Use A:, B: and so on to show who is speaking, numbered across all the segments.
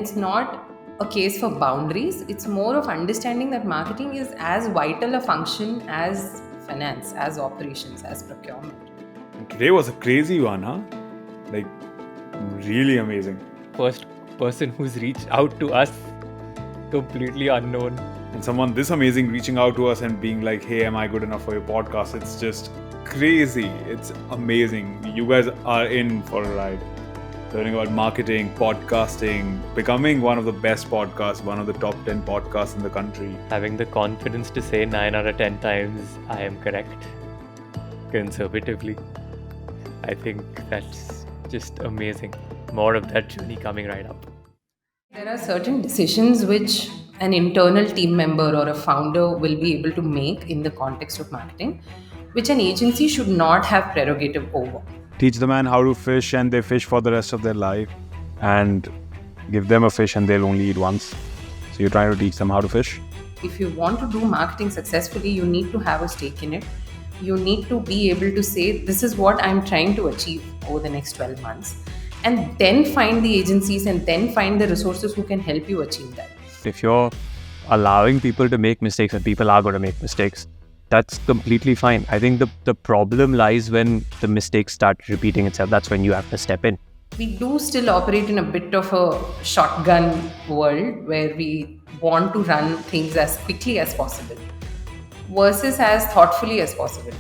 A: it's not a case for boundaries. It's more of understanding that marketing is as vital a function as finance, as operations, as procurement.
B: Today was a crazy one, huh? Like, really amazing.
C: First person who's reached out to us, completely unknown.
B: And someone this amazing reaching out to us and being like, hey, am I good enough for your podcast? It's just crazy. It's amazing. You guys are in for a ride. Learning about marketing, podcasting, becoming one of the best podcasts, one of the top 10 podcasts in the country.
C: Having the confidence to say 9 out of 10 times I am correct, conservatively. I think that's just amazing. More of that journey coming right up.
A: There are certain decisions which an internal team member or a founder will be able to make in the context of marketing, which an agency should not have prerogative over.
B: Teach the man how to fish and they fish for the rest of their life, and give them a fish and they'll only eat once. So you're trying to teach them how to fish?
A: If you want to do marketing successfully, you need to have a stake in it. You need to be able to say, this is what I'm trying to achieve over the next 12 months. And then find the agencies and then find the resources who can help you achieve that.
D: If you're allowing people to make mistakes, and people are going to make mistakes, that's completely fine. I think the problem lies when the mistakes start repeating itself. That's when you have to step in.
A: We do still operate in a bit of a shotgun world where we want to run things as quickly as possible versus as thoughtfully as possible.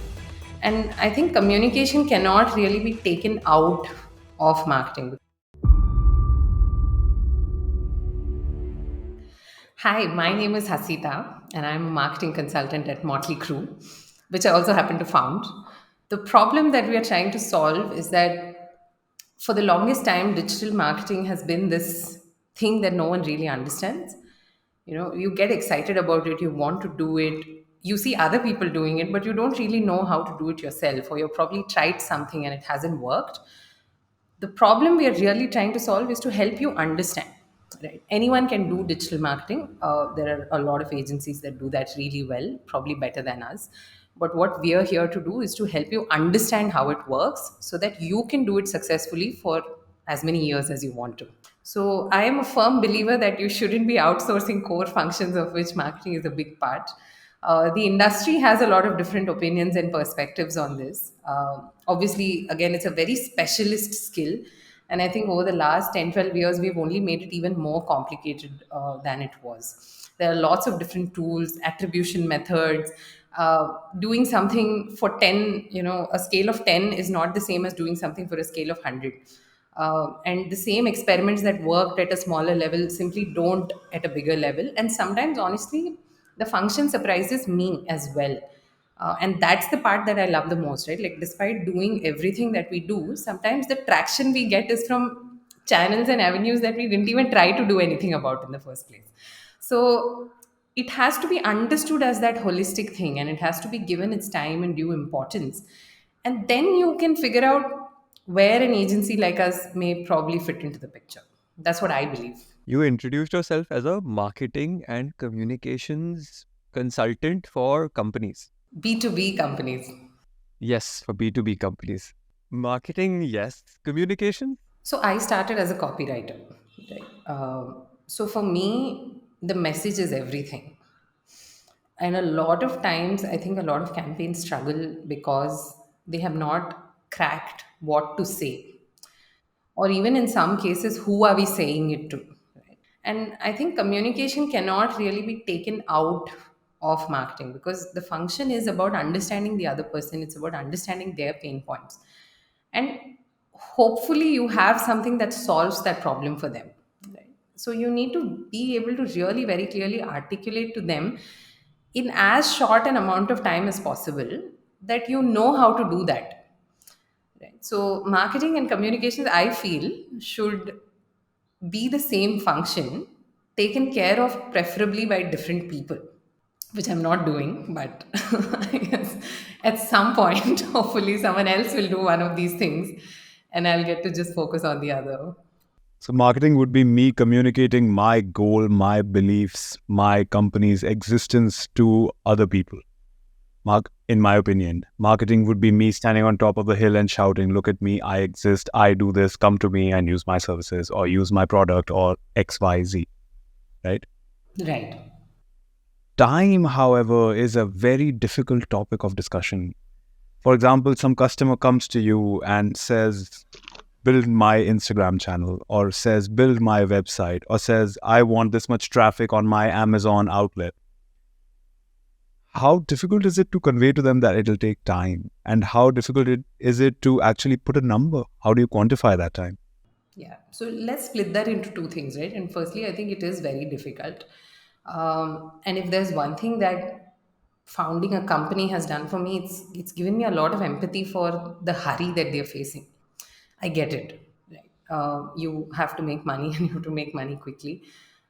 A: And I think communication cannot really be taken out of marketing. Hi, my name is Hasita, and I'm a marketing consultant at Motley Crew, which I also happen to found. The problem that we are trying to solve is that for the longest time, digital marketing has been this thing that no one really understands. You get excited about it, you want to do it, you see other people doing it, but you don't really know how to do it yourself, or you've probably tried something and it hasn't worked. The problem we are really trying to solve is to help you understand. Right? Anyone can do digital marketing. There are a lot of agencies that do that really well, probably better than us. But what we are here to do is to help you understand how it works so that you can do it successfully for as many years as you want to. So I am a firm believer that you shouldn't be outsourcing core functions, of which marketing is a big part. The industry has a lot of different opinions and perspectives on this. Obviously, again, it's a very specialist skill. And I think over the last 10, 12 years, we've only made it even more complicated than it was. There are lots of different tools, attribution methods. Doing something for 10, a scale of 10 is not the same as doing something for a scale of 100. And the same experiments that worked at a smaller level simply don't at a bigger level. And sometimes, honestly, the function surprises me as well. And that's the part that I love the most, right? Like, despite doing everything that we do, sometimes the traction we get is from channels and avenues that we didn't even try to do anything about in the first place. So it has to be understood as that holistic thing, and it has to be given its time and due importance. And then you can figure out where an agency like us may probably fit into the picture. That's what I believe.
D: You introduced yourself as a marketing and communications consultant for companies.
A: B2B companies.
D: Yes, for B2B companies. Marketing, yes. Communication?
A: So I started as a copywriter. Right? So for me, the message is everything. And a lot of times, I think a lot of campaigns struggle because they have not cracked what to say. Or even in some cases, who are we saying it to? And I think communication cannot really be taken out of marketing because the function is about understanding the other person, it's about understanding their pain points. And hopefully, you have something that solves that problem for them. Right? So, you need to be able to really very clearly articulate to them in as short an amount of time as possible that you know how to do that. Right? So, marketing and communications, I feel, should be the same function taken care of preferably by different people, which I'm not doing, but I guess at some point hopefully someone else will do one of these things and I'll get to just focus on the other.
B: So marketing would be me communicating my goal, my beliefs, my company's existence to other people. in my opinion. Marketing would be me standing on top of the hill and shouting, look at me, I exist, I do this, come to me and use my services or use my product or XYZ, right?
A: Right.
B: Time, however, is a very difficult topic of discussion. For example, some customer comes to you and says, build my Instagram channel, or says, build my website, or says, I want this much traffic on my Amazon outlet. How difficult is it to convey to them that it'll take time? And how difficult is it to actually put a number? How do you quantify that time?
A: Yeah. So let's split that into two things, right? And firstly, I think it is very difficult. And if there's one thing that founding a company has done for me, it's given me a lot of empathy for the hurry that they're facing. I get it. Right? You have to make money and you have to make money quickly.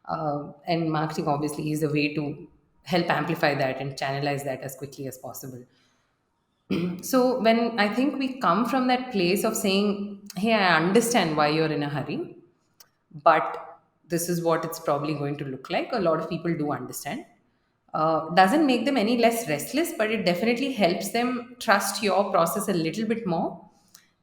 A: And marketing obviously is a way to help amplify that and channelize that as quickly as possible. So when I think we come from that place of saying, hey, I understand why you're in a hurry, but this is what it's probably going to look like. A lot of people do understand. Doesn't make them any less restless, but it definitely helps them trust your process a little bit more.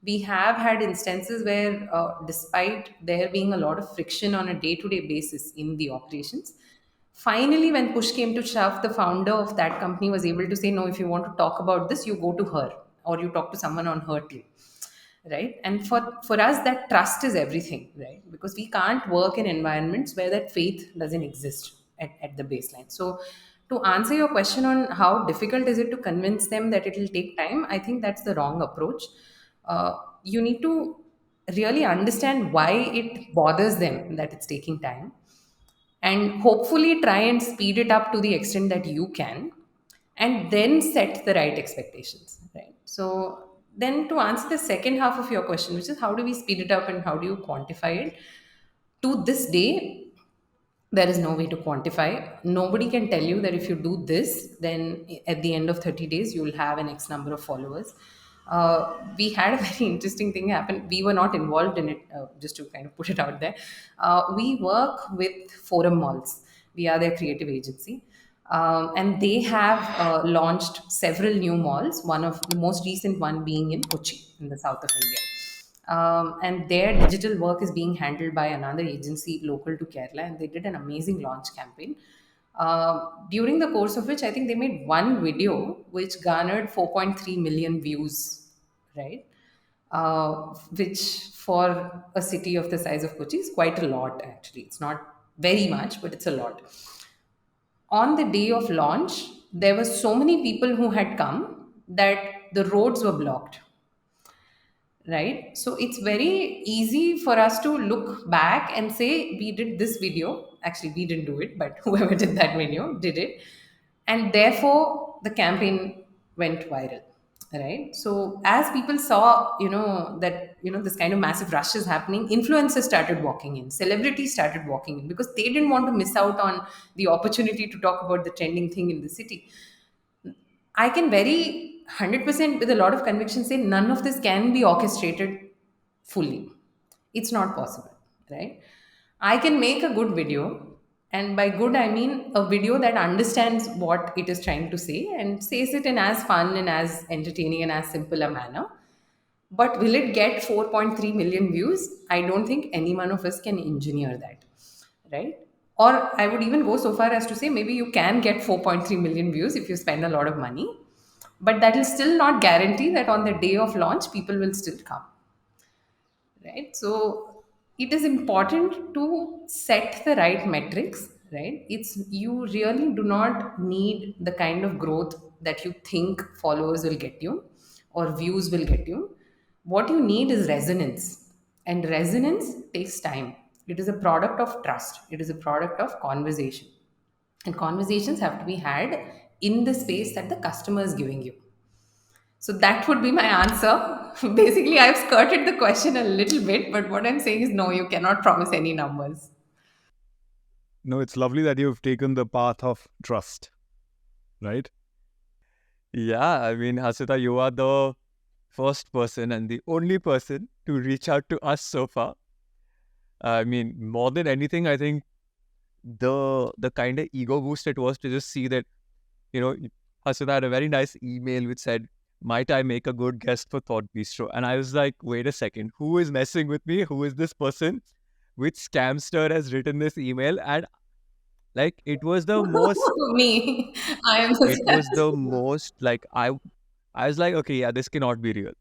A: We have had instances where, despite there being a lot of friction on a day to day basis in the operations, finally, when push came to shove, the founder of that company was able to say, no, if you want to talk about this, you go to her or you talk to someone on her team, right? And for us, that trust is everything, right? Because we can't work in environments where that faith doesn't exist at the baseline. So to answer your question on how difficult is it to convince them that it will take time, I think that's the wrong approach. You need to really understand why it bothers them that it's taking time, and hopefully try and speed it up to the extent that you can, and then set the right expectations, right? So then, to answer the second half of your question, which is how do we speed it up and how do you quantify it, to this day there is no way to quantify. Nobody can tell you that if you do this, then at the end of 30 days you will have an X number of followers. We had a very interesting thing happen. We were not involved in it, just to kind of put it out there. We work with Forum Malls. We are their creative agency. And they have launched several new malls, one of the most recent one being in Kochi in the south of India. And their digital work is being handled by another agency local to Kerala, and they did an amazing launch campaign. During the course of which I think they made one video which garnered 4.3 million views, right? Which for a city of the size of Kochi is quite a lot, actually. It's not very much, but it's a lot. On the day of launch, there were so many people who had come that the roads were blocked, right? So it's very easy for us to look back and say we did this video. Actually, we didn't do it, but whoever did that video did it, and therefore the campaign went viral, right? So as people saw, that this kind of massive rush is happening, influencers started walking in, celebrities started walking in, because they didn't want to miss out on the opportunity to talk about the trending thing in the city. I can very 100% with a lot of conviction say none of this can be orchestrated fully. It's not possible, right? I can make a good video, and by good, I mean a video that understands what it is trying to say and says it in as fun and as entertaining and as simple a manner. But will it get 4.3 million views? I don't think any one of us can engineer that, right? Or I would even go so far as to say maybe you can get 4.3 million views if you spend a lot of money, but that will still not guarantee that on the day of launch people will still come, right? So it is important to set the right metrics, right? It's, you really do not need the kind of growth that you think followers will get you or views will get you. What you need is resonance, and resonance takes time. It is a product of trust, it is a product of conversation, and conversations have to be had in the space that the customer is giving you. So that would be my answer. Basically, I've skirted the question a little bit, but what I'm saying is no, you cannot promise any numbers.
B: No, it's lovely that you've taken the path of trust, right?
D: Yeah, I mean, Hasita, you are the first person and the only person to reach out to us so far. I mean, more than anything, I think the kind of ego boost it was to just see that, you know, Hasuna had a very nice email which said, "Might I make a good guest for Thought Bistro?" And I was like, wait a second, who is messing with me? Who is this person? Which scamster has written this email? And like,
A: Me, I am the
D: it was the
A: scammer.
D: most like, I was like, okay, yeah, this cannot be real.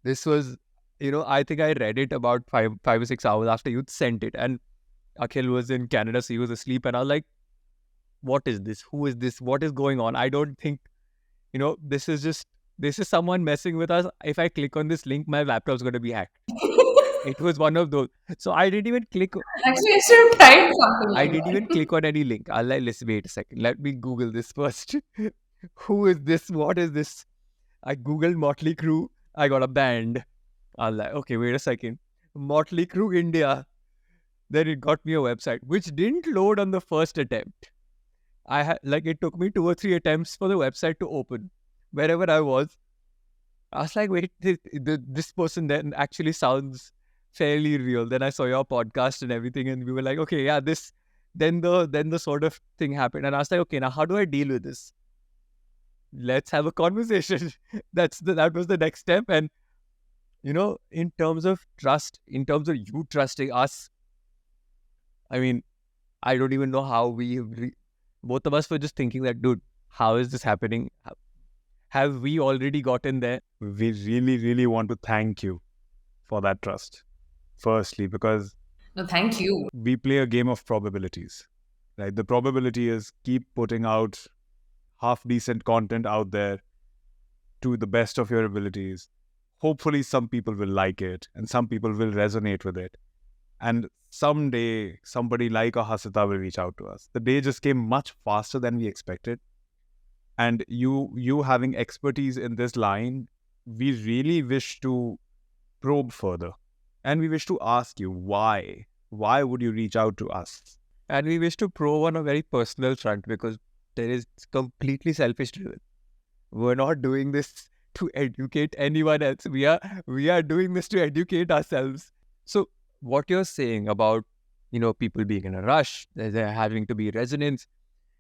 D: This was, I think I read it about 5 or 6 hours after you sent it. And Akhil was in Canada, so he was asleep. And I was like, what is this? Who is this? What is going on? I don't think, this is someone messing with us. If I click on this link, my laptop's going to be hacked. It was one of those. So I didn't even click.
A: Actually, I should have tried something
D: I
A: like
D: didn't even
A: that.
D: click on any link. I'll like, listen, wait a second. Let me Google this first. Who is this? What is this? I Googled Motley Crue. I got a band. I'm like, okay, wait a second. Motley Crue India. Then it got me a website, which didn't load on the first attempt. I had like it took me 2 or 3 attempts for the website to open. Wherever I was, I was like, wait, this person then actually sounds fairly real. Then I saw your podcast and everything, and we were like, okay, yeah, this. Then the sort of thing happened, and I was like, okay, now how do I deal with this? Let's have a conversation. That was the next step, and in terms of trust, in terms of you trusting us, I mean, I don't even know how both of us were just thinking that, dude, how is this happening? Have we already gotten there?
B: We really, really want to thank you for that trust. Firstly, because
A: No, thank you.
B: we play a game of probabilities, right? The probability is keep putting out half decent content out there to the best of your abilities. Hopefully, some people will like it and some people will resonate with it. And someday, somebody like a Hasita will reach out to us. The day just came much faster than we expected. And you having expertise in this line, we really wish to probe further. And we wish to ask you why. Why would you reach out to us?
D: And we wish to probe on a very personal front because there is completely selfish driven. We're not doing this to educate anyone else. We are doing this to educate ourselves. So what you're saying about people being in a rush, there having to be resonance,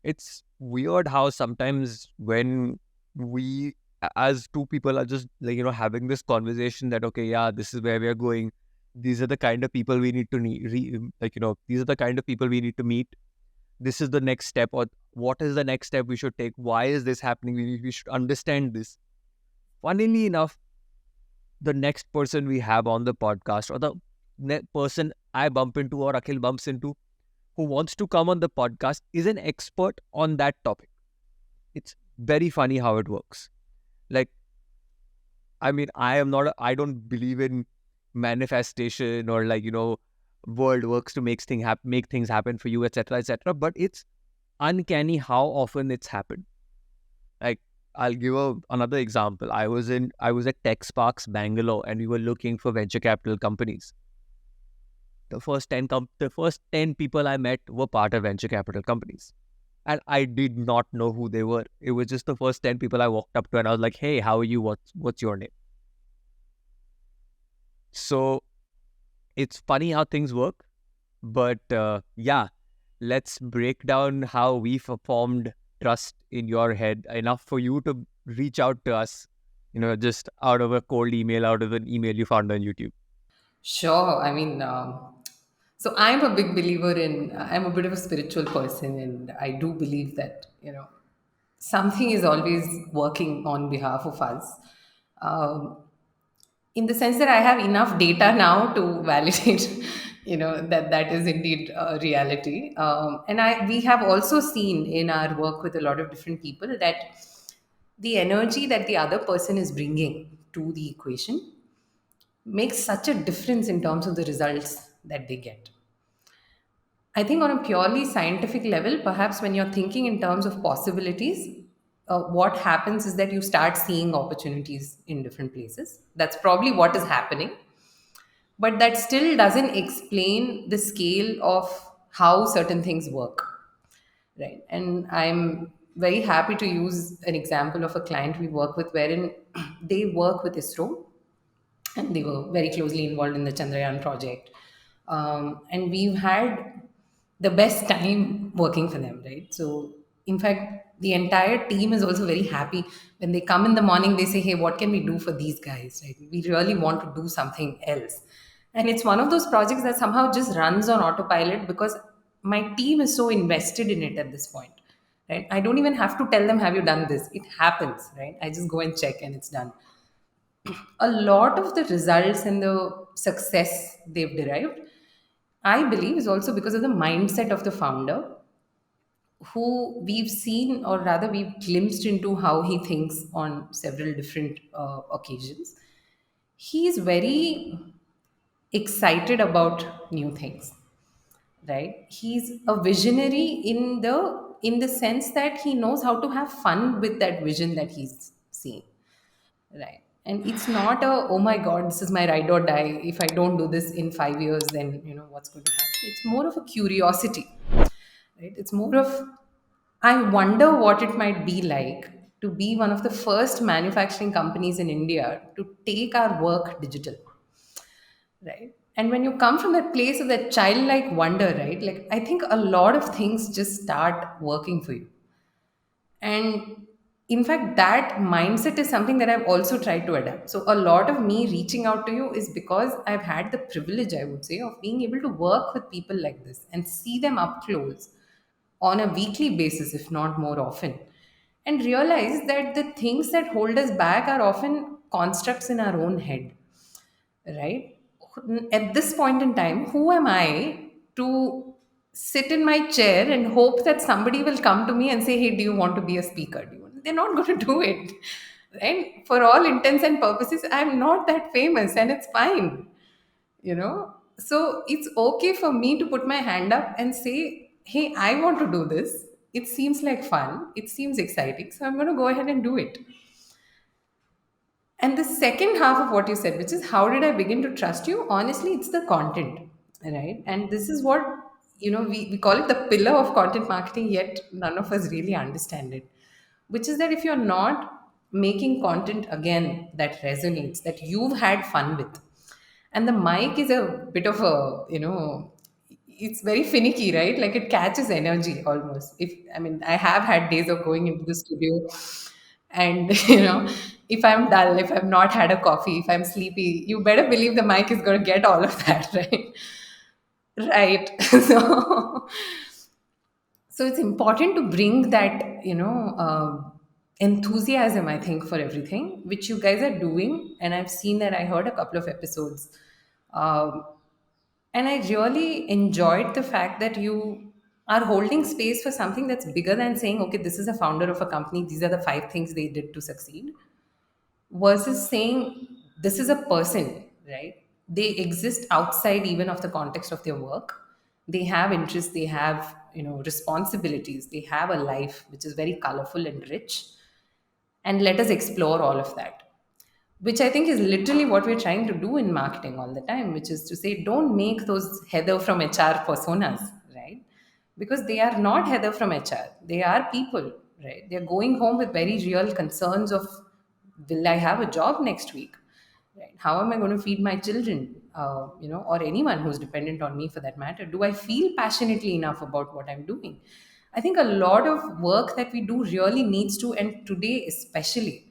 D: it's weird how sometimes when we as two people are just like having this conversation that okay, yeah, this is where we are going, these are the kind of people we need to these are the kind of people we need to meet, this is the next step, or what is the next step we should take, why is this happening, we should understand this. Funnily enough, the next person we have on the podcast, or the person I bump into or Akhil bumps into who wants to come on the podcast is an expert on that topic. It's very funny how it works. Like, I mean, I don't believe in manifestation or world works to make things happen for you, etc., etc. But it's uncanny how often it's happened. Like, I'll give another example. I was at Tech Sparks Bangalore, and we were looking for venture capital companies. The first 10 people I met were part of venture capital companies. And I did not know who they were. It was just the first 10 people I walked up to and I was like, hey, how are you? What's your name? So it's funny how things work. But yeah, let's break down how we formed trust in your head enough for you to reach out to us, just out of a cold email, out of an email you found on YouTube.
A: Sure. I mean, so I'm a big believer in, I'm a bit of a spiritual person, and I do believe that, something is always working on behalf of us. Um, in the sense that I have enough data now to validate, that that is indeed a reality. And we have also seen in our work with a lot of different people that the energy that the other person is bringing to the equation makes such a difference in terms of the results that they get. I think on a purely scientific level, perhaps when you're thinking in terms of possibilities, what happens is that you start seeing opportunities in different places. That's probably what is happening. But that still doesn't explain the scale of how certain things work. Right. And I'm very happy to use an example of a client we work with wherein they work with ISRO, and they were very closely involved in the Chandrayaan project. And we've had the best time working for them, right? So In fact, the entire team is also very happy when they come in the morning. They say, "Hey, what can we do for these guys? Right? We really want to do something else." And it's one of those projects that somehow just runs on autopilot because my team is so invested in it at this point. Right? I don't even have to tell them, "Have you done this?" It happens. Right? I just go and check, and it's done. A lot of the results and the success they've derived, I believe, is also because of the mindset of the founder, who we've seen, or rather, we've glimpsed into how he thinks on several different occasions. He's very excited about new things, right? He's a visionary in the sense that he knows how to have fun with that vision that he's seeing. Right. And it's not a, "Oh my God, this is my ride or die. If I don't do this in 5 years, then, what's going to happen?" It's more of a curiosity, right? It's more of, I wonder what it might be like to be one of the first manufacturing companies in India to take our work digital, right? And when you come from that place of that childlike wonder, right? Like, I think a lot of things just start working for you. And in fact, that mindset is something that I've also tried to adapt. So, a lot of me reaching out to you is because I've had the privilege, I would say, of being able to work with people like this and see them up close on a weekly basis, if not more often, and realize that the things that hold us back are often constructs in our own head, right? At this point in time, who am I to sit in my chair and hope that somebody will come to me and say, "Hey, do you want to be a speaker?" They're not going to do it, right? For all intents and purposes, I'm not that famous, and it's fine, So it's okay for me to put my hand up and say, "Hey, I want to do this. It seems like fun. It seems exciting. So I'm going to go ahead and do it." And the second half of what you said, which is, how did I begin to trust you? Honestly, it's the content, right? And this is what, we call it the pillar of content marketing, yet none of us really understand it. Which is that if you're not making content again that resonates, that you've had fun with, and the mic is a bit of a, it's very finicky, right? Like, it catches energy almost. If I mean, I have had days of going into the studio, and if I'm dull, if I've not had a coffee, if I'm sleepy, you better believe the mic is going to get all of that, right? Right. So it's important to bring that, enthusiasm, I think, for everything, which you guys are doing. And I've seen that. I heard a couple of episodes, um, and I really enjoyed the fact that you are holding space for something that's bigger than saying, "Okay, this is a founder of a company, these are the 5 things they did to succeed," versus saying, "This is a person," right? They exist outside even of the context of their work. They have interests, they have, responsibilities, they have a life which is very colorful and rich. And let us explore all of that, which I think is literally what we're trying to do in marketing all the time, which is to say, don't make those Heather from HR personas, right? Because they are not Heather from HR. They are people, right? They're going home with very real concerns of, will I have a job next week? Right? How am I going to feed my children? Or anyone who's dependent on me for that matter. Do I feel passionately enough about what I'm doing? I think a lot of work that we do really needs to, and today especially,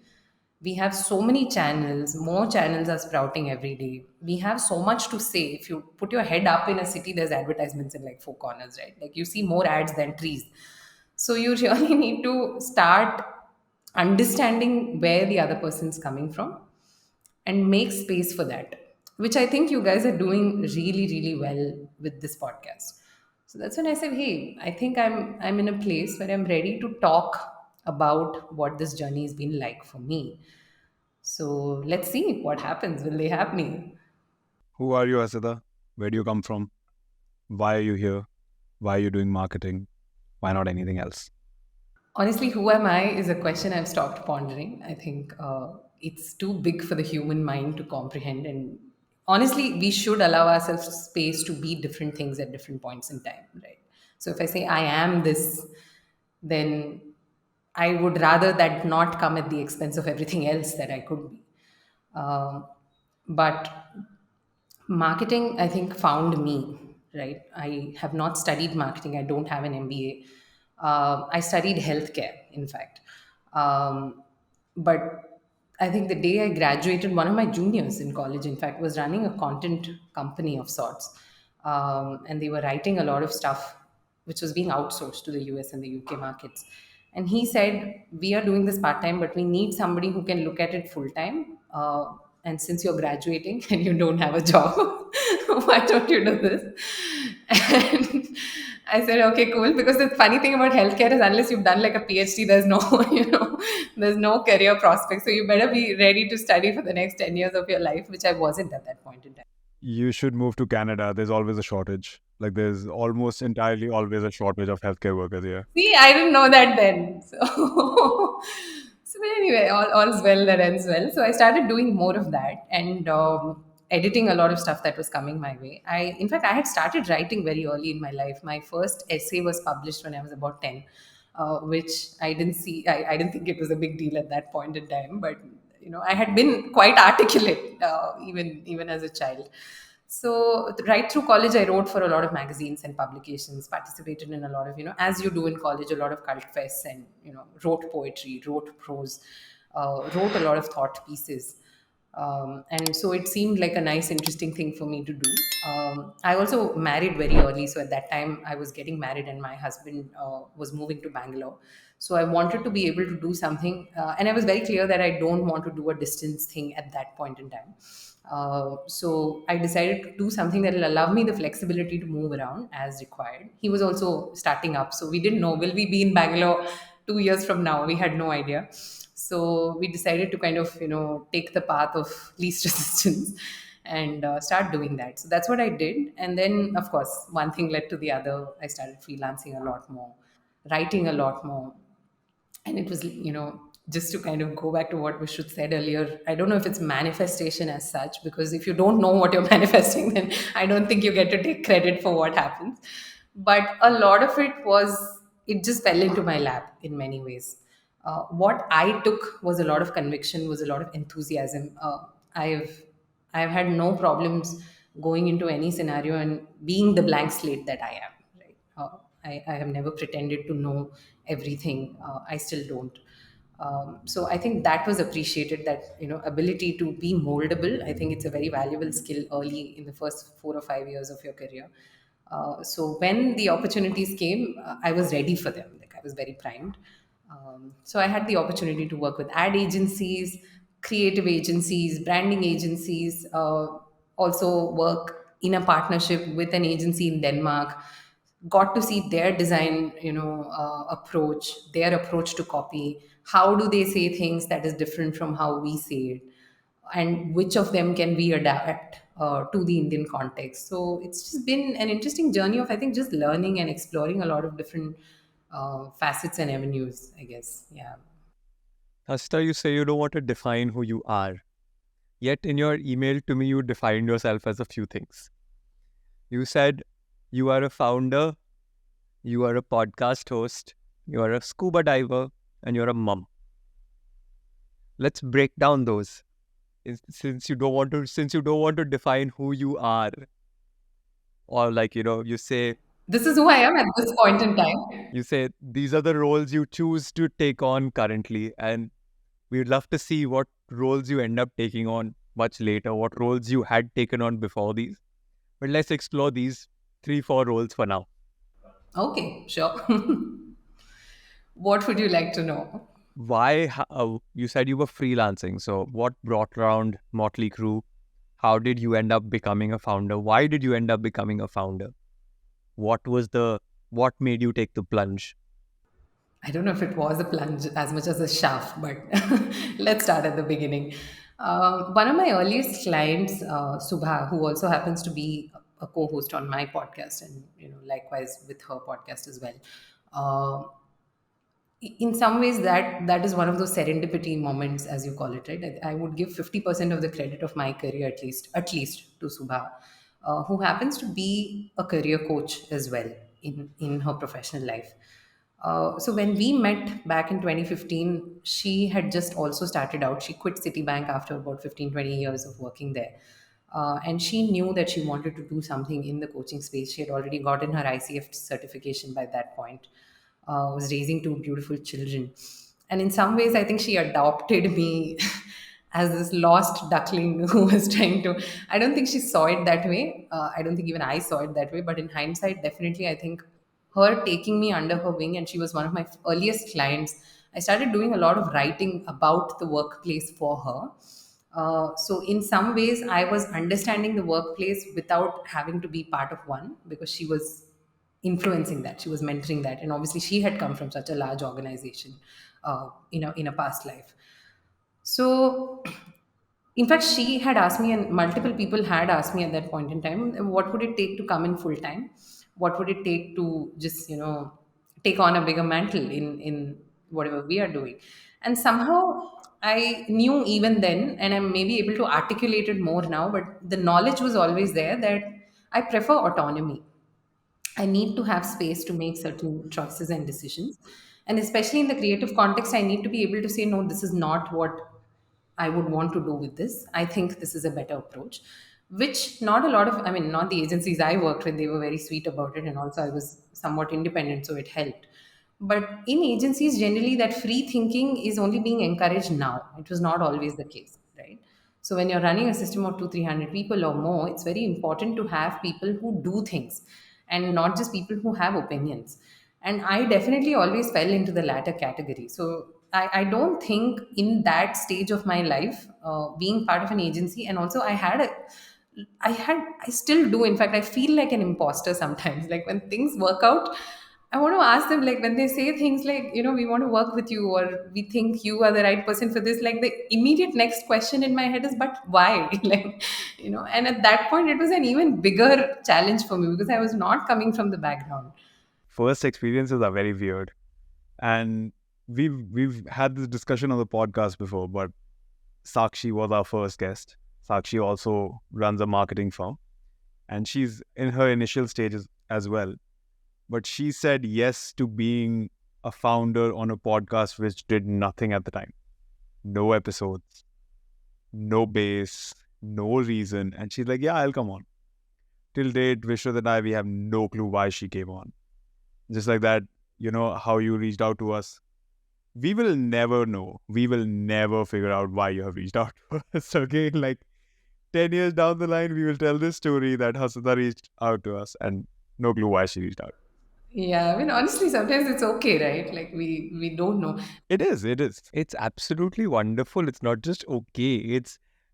A: we have so many channels, more channels are sprouting every day. We have so much to say. If you put your head up in a city, there's advertisements in like 4 corners, right? Like, you see more ads than trees. So you really need to start understanding where the other person's coming from and make space for that, which I think you guys are doing really, really well with this podcast. So that's when I said, "Hey, I think I'm in a place where I'm ready to talk about what this journey has been like for me. So let's see what happens. Will they have me?"
B: Who are you, Asida? Where do you come from? Why are you here? Why are you doing marketing? Why not anything else?
A: Honestly, who am I is a question I've stopped pondering. I think it's too big for the human mind to comprehend. And honestly, we should allow ourselves space to be different things at different points in time, right? So if I say I am this, then I would rather that not come at the expense of everything else that I could be. Um, but marketing, I think, found me, right? I have not studied marketing, I don't have an MBA. I studied healthcare, in fact. Um, but I think the day I graduated, one of my juniors in college, in fact, was running a content company of sorts. And they were writing a lot of stuff which was being outsourced to the US and the UK markets. And he said, "We are doing this part time, but we need somebody who can look at it full time. And since you're graduating and you don't have a job, why don't you do this?" And I said, "Okay, cool." Because the funny thing about healthcare is, unless you've done like a PhD, there's no, there's no career prospect. So you better be ready to study for the next 10 years of your life, which I wasn't at that point in time.
B: You should move to Canada. There's always a shortage. Like there's almost entirely always a shortage of healthcare workers here.
A: See, I didn't know that then. So, but anyway, all's well that ends well. So I started doing more of that and editing a lot of stuff that was coming my way. In fact, I had started writing very early in my life. My first essay was published when I was about 10, which I didn't see. I didn't think it was a big deal at that point in time, but I had been quite articulate even as a child. So right through college, I wrote for a lot of magazines and publications, participated in a lot of, as you do in college, a lot of cult fests, and wrote poetry, wrote prose, wrote a lot of thought pieces. And so it seemed like a nice, interesting thing for me to do. I also married very early. So at that time, I was getting married, and my husband was moving to Bangalore. So I wanted to be able to do something. And I was very clear that I don't want to do a distance thing at that point in time. So I decided to do something that will allow me the flexibility to move around as required. He was also starting up. So we didn't know, will we be in Bangalore 2 years from now? We had no idea. So we decided to kind of, take the path of least resistance and start doing that. So that's what I did. And then, of course, one thing led to the other. I started freelancing a lot more, writing a lot more. And it was, just to kind of go back to what Vishnu said earlier, I don't know if it's manifestation as such, because if you don't know what you're manifesting, then I don't think you get to take credit for what happens. But a lot of it just fell into my lap in many ways. What I took was a lot of conviction, was a lot of enthusiasm. I've I've had no problems going into any scenario and being the blank slate that I am. Right? I have never pretended to know everything. I still don't. So I think that was appreciated. That ability to be moldable. I think it's a very valuable skill early in the first 4 or 5 years of your career. So when the opportunities came, I was ready for them. Like I was very primed. So I had the opportunity to work with ad agencies, creative agencies, branding agencies, also work in a partnership with an agency in Denmark. Got to see their design, approach, their approach to copy. How do they say things that is different from how we say it? And which of them can we adapt to the Indian context? So it's just been an interesting journey of, I think, just learning and exploring a lot of different facets and avenues, I guess. Yeah.
D: Hasta, you say you don't want to define who you are. Yet in your email to me, you defined yourself as a few things. You said you are a founder, you are a podcast host, you are a scuba diver, and you're a mom. Let's break down those. Since you don't want to define who you are, or you say
A: This is who I am at this point in time.
D: these are the roles you choose to take on currently, and we'd love to see what roles you end up taking on much later, what roles you had taken on before these. But let's explore these 3-4 roles for now.
A: Okay, sure. What would you like to know?
D: You said you were freelancing, so what brought around Motley Crew? How did you end up becoming a founder? Why did you end up becoming a founder? What made you take the plunge?
A: I don't know if it was a plunge as much as a shaft, but let's start at the beginning. One of my earliest clients, Subha, who also happens to be a co-host on my podcast, and likewise with her podcast as well. Uh, in some ways, that is one of those serendipity moments, as you call it, right? I would give 50% of the credit of my career, at least to Subha, who happens to be a career coach as well in her professional life. So when we met back in 2015, she had just also started out. She quit Citibank after about 15-20 years of working there. And she knew that she wanted to do something in the coaching space. She had already gotten her ICF certification by that point. was raising two beautiful children. And in some ways, I think she adopted me as this lost duckling who was trying to. I don't think she saw it that way. I don't think even I saw it that way. But in hindsight, definitely, I think her taking me under her wing, and she was one of my earliest clients. I started doing a lot of writing about the workplace for her. So in some ways, I was understanding the workplace without having to be part of one, because she was influencing that, she was mentoring that, and obviously she had come from such a large organization in a past life. So, in fact, she had asked me, and multiple people had asked me at that point in time, what would it take to come in full time? What would it take to just, take on a bigger mantle in whatever we are doing? And somehow I knew even then, and I'm maybe able to articulate it more now, but the knowledge was always there that I prefer autonomy. I need to have space to make certain choices and decisions. And especially in the creative context, I need to be able to say, no, this is not what I would want to do with this. I think this is a better approach, which not a lot of, I mean, not the agencies I worked with, they were very sweet about it. And also, I was somewhat independent, so it helped. But in agencies, generally, that free thinking is only being encouraged now. It was not always the case, right? So when you're running a system of 200-300 people or more, it's very important to have people who do things and not just people who have opinions. And I definitely always fell into the latter category. So I don't think in that stage of my life, being part of an agency, and also I still do. In fact, I feel like an imposter sometimes. Like when things work out, I want to ask them, like when they say things like, we want to work with you, or we think you are the right person for this, like the immediate next question in my head is, but why? Like, and at that point, it was an even bigger challenge for me because I was not coming from the background.
B: First experiences are very weird. And we've had this discussion on the podcast before, but Sakshi was our first guest. Sakshi also runs a marketing firm, and she's in her initial stages as well. But she said yes to being a founder on a podcast which did nothing at the time. No episodes, no base, no reason. And she's like, yeah, I'll come on. Till date, Vishwas and I, we have no clue why she came on. Just like that, how you reached out to us. We will never know. We will never figure out why you have reached out to us. Okay, like 10 years down the line, we will tell this story that Hasita reached out to us and no clue why she reached out.
A: Yeah, I mean, honestly, sometimes it's okay, right? Like we don't know.
B: It is.
D: It's absolutely wonderful. It's not just okay.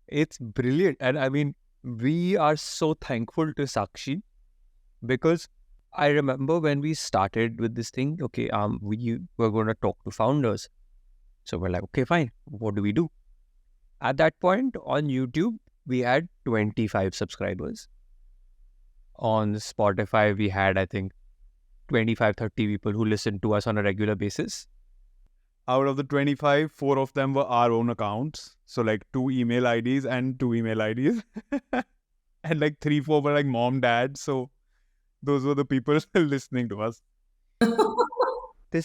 D: It's brilliant. And I mean, we are so thankful to Sakshi because I remember when we started with this thing, okay, we were going to talk to founders. So we're like, okay, fine. What do we do? At that point on YouTube, we had 25 subscribers. On Spotify, we had, I think, 25, 30 people who listened to us on a regular basis.
B: Out of the 25, 4 of them were our own accounts. So like 2 email IDs and 2 email IDs. And like 3, 4 were like mom, dad. So those were the people listening to us.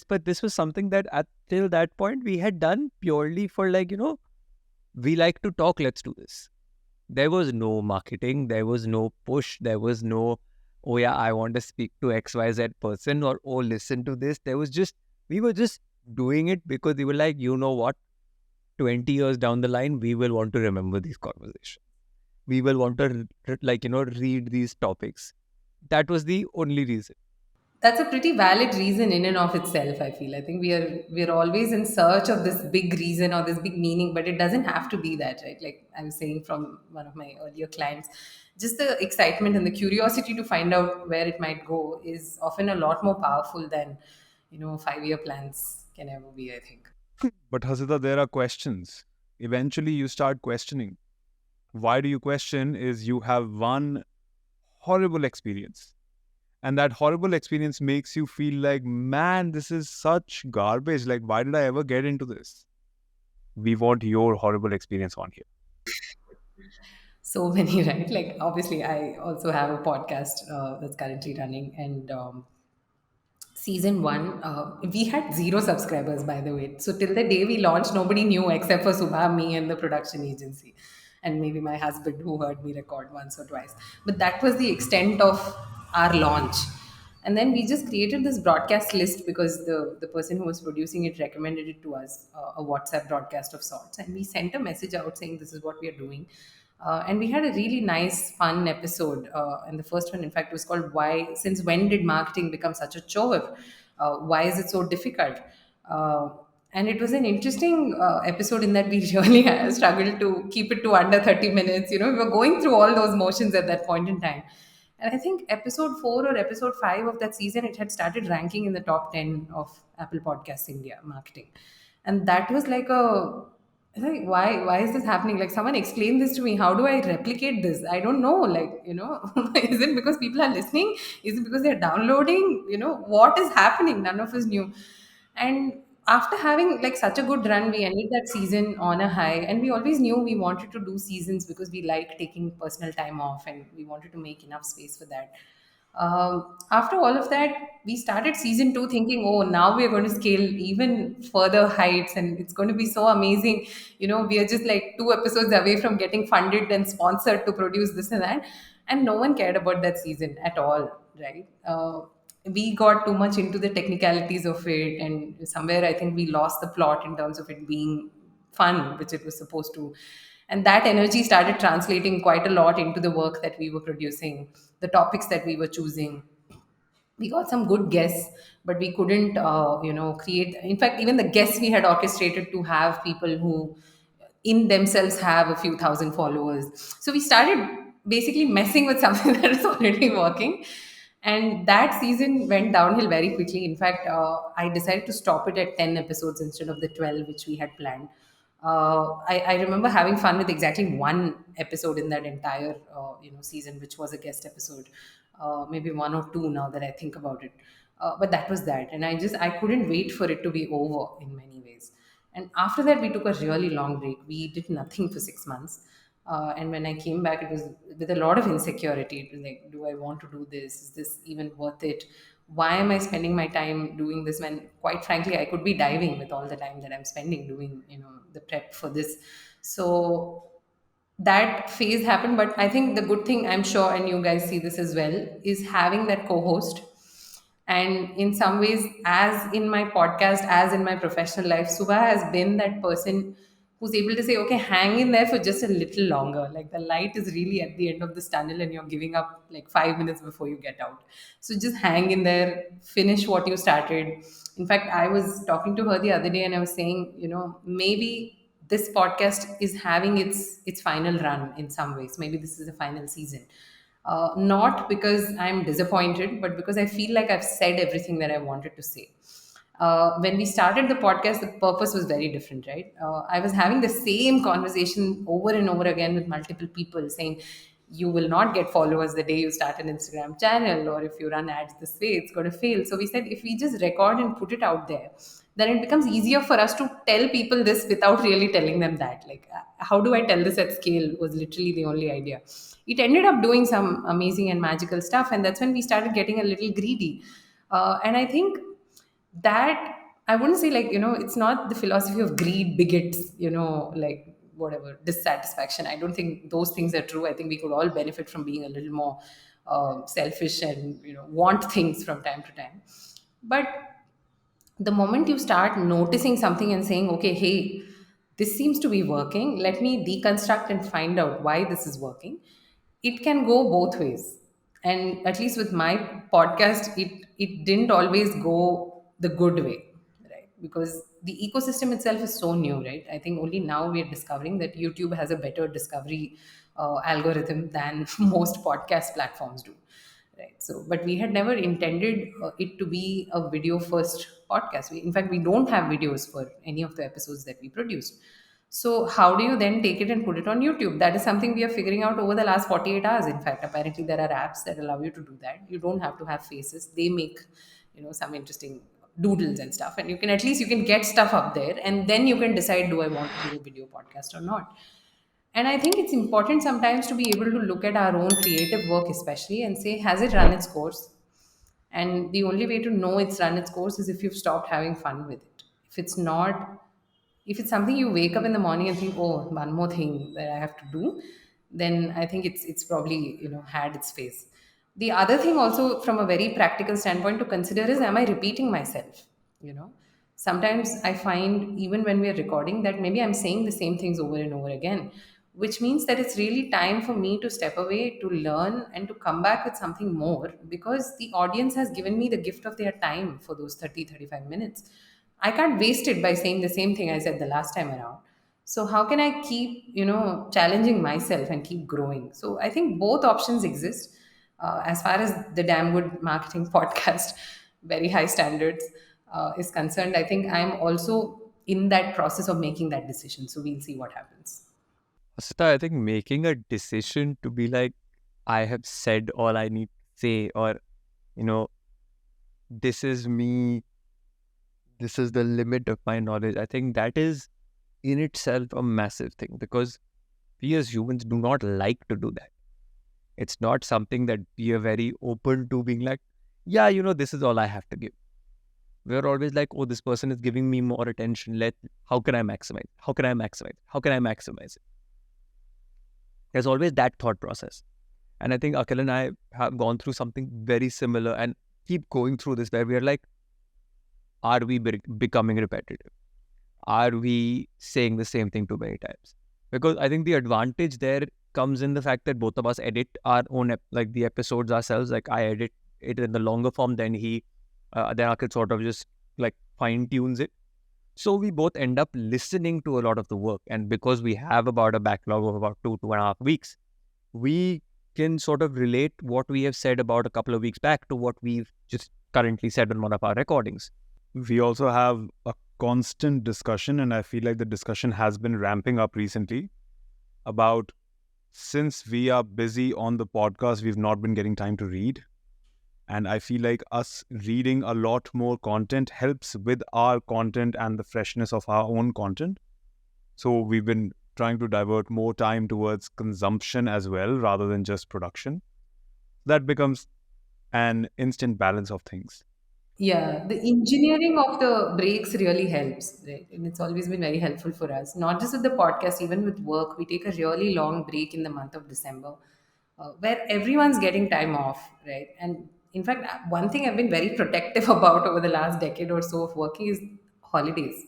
D: But this was something that till that point we had done purely for we like to talk, let's do this. There was no marketing, there was no push, there was no, oh yeah, I want to speak to XYZ person, or oh, listen to this. We were just doing it because we were like, you know what, 20 years down the line, we will want to remember these conversations. We will want to read these topics. That was the only reason.
A: That's a pretty valid reason in and of itself, I feel. I think we're always in search of this big reason or this big meaning, but it doesn't have to be that, right? Like I was saying from one of my earlier clients, just the excitement and the curiosity to find out where it might go is often a lot more powerful than 5-year plans can ever be, I think.
B: But Hasita, there are questions. Eventually you start questioning. Why do you question? Is you have one horrible experience. And that horrible experience makes you feel like, man, this is such garbage. Like, why did I ever get into this? We want your horrible experience on here.
A: So many, right? Like, obviously, I also have a podcast that's currently running, and season one, we had 0 subscribers, by the way. So till the day we launched, nobody knew except for Subha, me, and the production agency, and maybe my husband who heard me record once or twice. But that was the extent of our launch. And then we just created this broadcast list because the person who was producing it recommended it to us, a WhatsApp broadcast of sorts. And we sent a message out saying, this is what we are doing. And we had a really nice, fun episode. And the first one, in fact, was called "Why? Since when did marketing become such a chore? Why is it so difficult?" Uh, and it was an interesting episode in that we really struggled to keep it to under 30 minutes. You know, we were going through all those motions at that point in time. And I think episode 4 or episode 5 of that season, it had started ranking in the top 10 of Apple Podcasts India marketing. And that was like a, I was like, why is this happening? Like, someone explain this to me. How do I replicate this? I don't know. Like, is it because people are listening? Is it because they're downloading? What is happening? None of us knew. And after having like such a good run, we ended that season on a high. And we always knew we wanted to do seasons because we like taking personal time off and we wanted to make enough space for that. After all of that, we started season 2 thinking, oh, now we are going to scale even further heights and it's going to be so amazing. We are just like 2 episodes away from getting funded and sponsored to produce this and that. And no one cared about that season at all, right? We got too much into the technicalities of it. And somewhere I think we lost the plot in terms of it being fun, which it was supposed to. And that energy started translating quite a lot into the work that we were producing, the topics that we were choosing. We got some good guests, but we couldn't create. In fact, even the guests we had orchestrated to have people who in themselves have a few thousand followers. So we started basically messing with something that is already working. And that season went downhill very quickly. In fact, I decided to stop it at 10 episodes instead of the 12 which we had planned. I remember having fun with exactly one episode in that entire season, which was a guest episode. Maybe one or two now that I think about it. But that was that, and I couldn't wait for it to be over in many ways. And after that, we took a really long break. We did nothing for 6 months. And when I came back, it was with a lot of insecurity. It was like, do I want to do this? Is this even worth it? Why am I spending my time doing this when, quite frankly, I could be diving with all the time that I'm spending doing, the prep for this. So that phase happened. But I think the good thing, I'm sure, and you guys see this as well, is having that co-host. And in some ways, as in my podcast, as in my professional life, Subha has been that person who's able to say, okay, hang in there for just a little longer. Like, the light is really at the end of this tunnel and you're giving up like 5 minutes before you get out. So just hang in there, finish what you started. In fact, I was talking to her the other day and I was saying, maybe this podcast is having its final run in some ways. Maybe this is the final season. Not because I'm disappointed, but because I feel like I've said everything that I wanted to say. When we started the podcast, the purpose was very different, right? I was having the same conversation over and over again with multiple people saying, you will not get followers the day you start an Instagram channel, or if you run ads this way, it's going to fail. So we said, if we just record and put it out there, then it becomes easier for us to tell people this without really telling them that. Like, how do I tell this at scale was literally the only idea. It ended up doing some amazing and magical stuff. And that's when we started getting a little greedy. And I think that, I wouldn't say, like, it's not the philosophy of greed begets, like, whatever, dissatisfaction. I don't think those things are true. I think we could all benefit from being a little more selfish and, want things from time to time. But the moment you start noticing something and saying, okay, hey, this seems to be working, let me deconstruct and find out why this is working, it can go both ways. And at least with my podcast, it didn't always go the good way, right? Because the ecosystem itself is so new, right? I think only now we are discovering that YouTube has a better discovery algorithm than most podcast platforms do, right? So, but we had never intended it to be a video first podcast. In fact, we don't have videos for any of the episodes that we produced. So how do you then take it and put it on YouTube? That is something we are figuring out over the last 48 hours. In fact, apparently there are apps that allow you to do that. You don't have to have faces. They make, some interesting doodles and stuff. And you can get stuff up there, and then you can decide, do I want to do a video podcast or not? And I think it's important sometimes to be able to look at our own creative work, especially, and say, has it run its course? And the only way to know it's run its course is if you've stopped having fun with it. If it's not, if it's something you wake up in the morning and think, oh, one more thing that I have to do, then I think it's probably, had its phase. The other thing also from a very practical standpoint to consider is, am I repeating myself? You know, sometimes I find even when we're recording that maybe I'm saying the same things over and over again, which means that it's really time for me to step away, to learn and to come back with something more, because the audience has given me the gift of their time for those 30-35 minutes. I can't waste it by saying the same thing I said the last time around. So how can I keep, challenging myself and keep growing? So I think both options exist. As far as the damn good marketing podcast, very high standards, is concerned, I think I'm also in that process of making that decision. So we'll see what happens.
D: Asita, I think making a decision to be like, I have said all I need to say, or, you know, this is me, this is the limit of my knowledge. I think that is in itself a massive thing, because we as humans do not like to do that. It's not something that we are very open to being like, yeah, this is all I have to give. We're always like, oh, this person is giving me more attention. How can I maximize? How can I maximize? How can I maximize it? There's always that thought process. And I think Akhil and I have gone through something very similar and keep going through this, where we are like, are we becoming repetitive? Are we saying the same thing too many times? Because I think the advantage there comes in the fact that both of us edit our own the episodes ourselves. Like I edit it in the longer form, then then Akhil sort of just like fine tunes it. So we both end up listening to a lot of the work, and because we have about a backlog of about 2.5 weeks, we can sort of relate what we have said about a couple of weeks back to what we've just currently said on one of our recordings.
B: We also have a constant discussion, and I feel like the discussion has been ramping up recently about, since we are busy on the podcast, we've not been getting time to read. And I feel like us reading a lot more content helps with our content and the freshness of our own content. So we've been trying to divert more time towards consumption as well, rather than just production. That becomes an instant balance of things.
A: Yeah, the engineering of the breaks really helps, right? And it's always been very helpful for us, not just with the podcast, even with work. We take a really long break in the month of December, where everyone's getting time off, right? And in fact, one thing I've been very protective about over the last decade or so of working is holidays,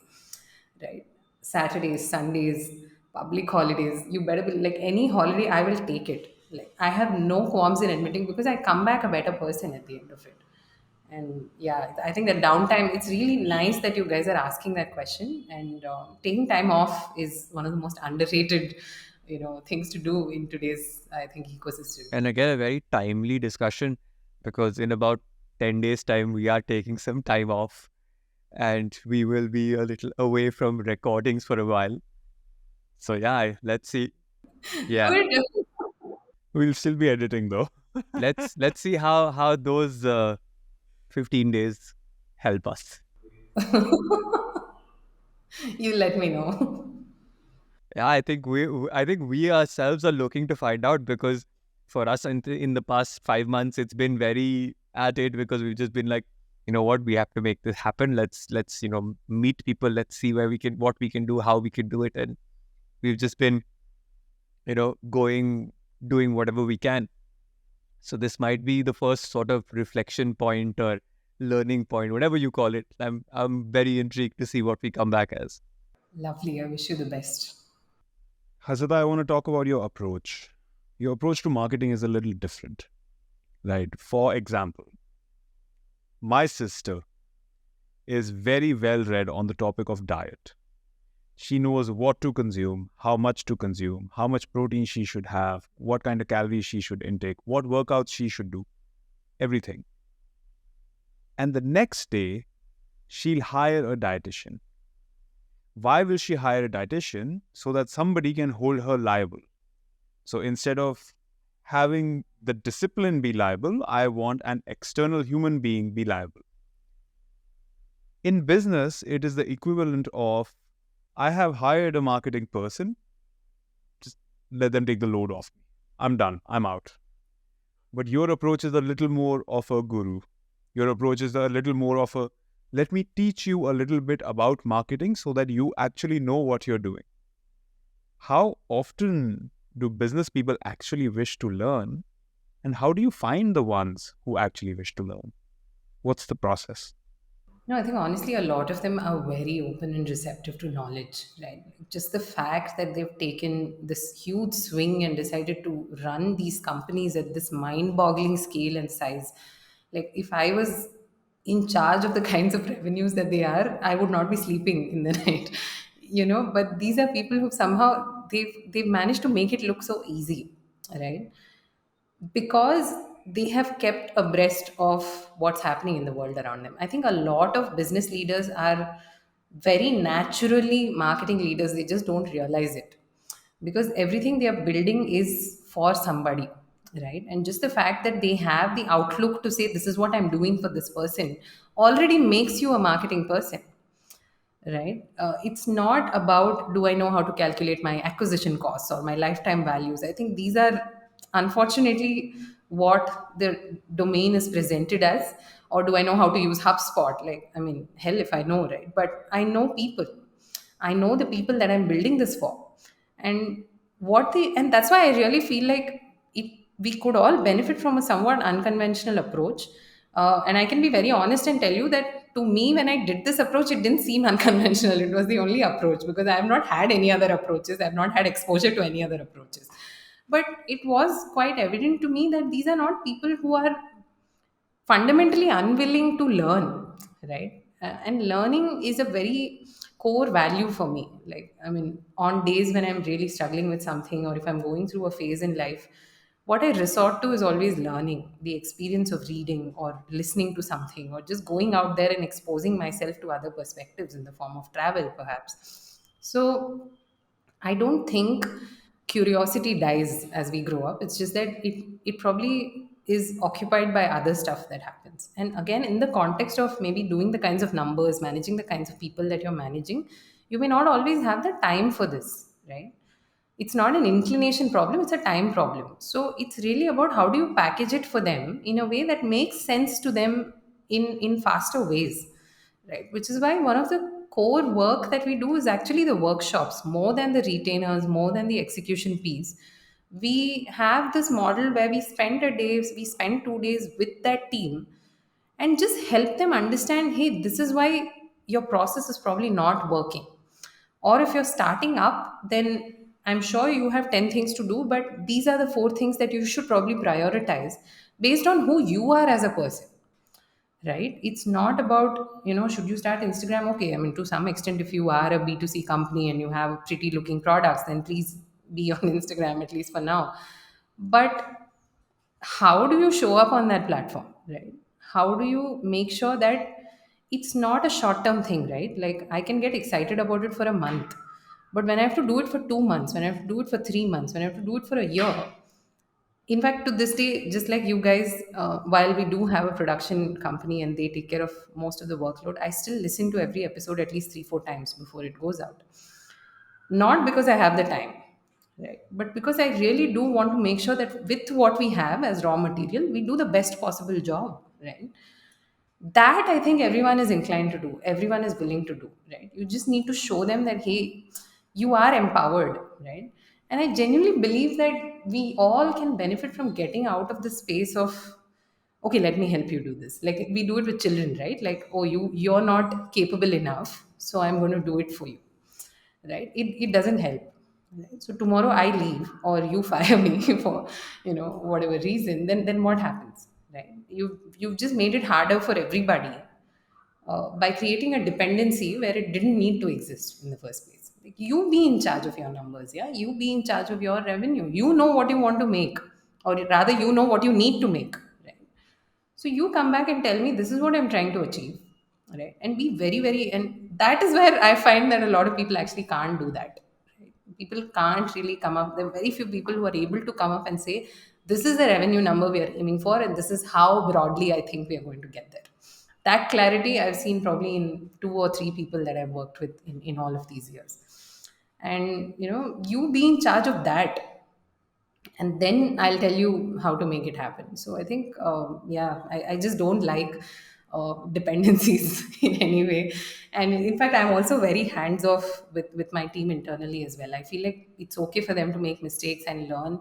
A: right? Saturdays, Sundays, public holidays. You better be like, any holiday, I will take it. Like, I have no qualms in admitting, because I come back a better person at the end of it. And yeah, I think that downtime, it's really nice that you guys are asking that question. And taking time off is one of the most underrated, things to do in today's, I think, ecosystem.
D: And again, a very timely discussion, because in about 10 days' time, we are taking some time off and we will be a little away from recordings for a while. So yeah, let's see. Yeah,
A: Good.
B: We'll still be editing though.
D: let's see how those 15 days help us.
A: You let me know.
D: Yeah, I think we ourselves are looking to find out, because for us in the past 5 months, it's been very at it, because we've just been like, you know what, we have to make this happen. Let's meet people. Let's see what we can do, how we can do it, and we've just been doing whatever we can. So this might be the first sort of reflection point or learning point, whatever you call it. I'm very intrigued to see what we come back as.
A: Lovely. I wish you the best.
B: Hasada, I want to talk about your approach. Your approach to marketing is a little different, right? For example, my sister is very well read on the topic of diet. She knows what to consume, how much to consume, how much protein she should have, what kind of calories she should intake, what workouts she should do, everything. And the next day, she'll hire a dietitian. Why will she hire a dietitian? So that somebody can hold her liable. So instead of having the discipline be liable, I want an external human being be liable. In business, it is the equivalent of, I have hired a marketing person, just let them take the load off me. I'm done, I'm out. But your approach is a little more of a guru. Your approach is a little more of a, let me teach you a little bit about marketing so that you actually know what you're doing. How often do business people actually wish to learn And how do you find the ones who actually wish to learn? What's the process?
A: No, I think honestly, a lot of them are very open and receptive to knowledge, right? Just the fact that they've taken this huge swing and decided to run these companies at this mind boggling scale and size. Like, if I was in charge of the kinds of revenues that they are, I would not be sleeping in the night, But these are people who somehow they've managed to make it look so easy, right? Because they have kept abreast of what's happening in the world around them. I think a lot of business leaders are very naturally marketing leaders, they just don't realize it because everything they are building is for somebody, right? And just the fact that they have the outlook to say, this is what I'm doing for this person, already makes you a marketing person, right? It's not about, do I know how to calculate my acquisition costs or my lifetime values. I think these are unfortunately what the domain is presented as. Or do I know how to use HubSpot? Like, I mean, hell if I know, right? But I know people. I know the people that I'm building this for. And and that's why I really feel like we could all benefit from a somewhat unconventional approach. And I can be very honest and tell you that to me, when I did this approach, it didn't seem unconventional. It was the only approach because I have not had any other approaches. I have not had exposure to any other approaches. But it was quite evident to me that these are not people who are fundamentally unwilling to learn, right? And learning is a very core value for me. Like, I mean, on days when I'm really struggling with something or if I'm going through a phase in life, what I resort to is always learning, the experience of reading or listening to something or just going out there and exposing myself to other perspectives in the form of travel, perhaps. So I don't think curiosity dies as we grow up. It's just that it probably is occupied by other stuff that happens. And again, in the context of maybe doing the kinds of numbers, managing the kinds of people that you're managing, you may not always have the time for this, right? It's not an inclination problem, it's a time problem. So it's really about how do you package it for them in a way that makes sense to them in faster ways, right? Which is why one of the core work that we do is actually the workshops more than the retainers, more than the execution piece. We have this model where we spend 2 days with that team and just help them understand, hey, this is why your process is probably not working. Or if you're starting up, then I'm sure you have 10 things to do, but these are the 4 things that you should probably prioritize based on who you are as a person, right? It's not about, should you start Instagram? Okay, I mean, to some extent, if you are a B2C company and you have pretty looking products, then please be on Instagram, at least for now. But how do you show up on that platform, right? How do you make sure that it's not a short term thing, right? Like, I can get excited about it for a month, but when I have to do it for 2 months, when I have to do it for 3 months, when I have to do it for a year, in fact, to this day, just like you guys, while we do have a production company and they take care of most of the workload, I still listen to every episode at least 3 4 times before it goes out. Not because I have the time, right? But because I really do want to make sure that with what we have as raw material, we do the best possible job, right? That I think everyone is inclined to do, everyone is willing to do, right? You just need to show them that, hey, you are empowered, right? And I genuinely believe that we all can benefit from getting out of the space of, okay, let me help you do this. Like we do it with children, right? Like, oh, you're not capable enough, so I'm going to do it for you, right? It doesn't help, right? So tomorrow I leave or you fire me for whatever reason, then what happens, right? You've just made it harder for everybody by creating a dependency where it didn't need to exist in the first place. Like, you be in charge of your numbers, yeah, you be in charge of your revenue, you know what you want to make, or rather you know what you need to make, right? So you come back and tell me, this is what I'm trying to achieve, right? And be very, very, and that is where I find that a lot of people actually can't do that. Right? People can't really come up. There are very few people who are able to come up and say, this is the revenue number we are aiming for, and this is how broadly I think we are going to get there. That clarity I've seen probably in 2 or 3 people that I've worked with in all of these years. And you be in charge of that, and then I'll tell you how to make it happen. So I think, yeah, I just don't like dependencies in any way. And in fact, I'm also very hands off with my team internally as well. I feel like it's okay for them to make mistakes and learn,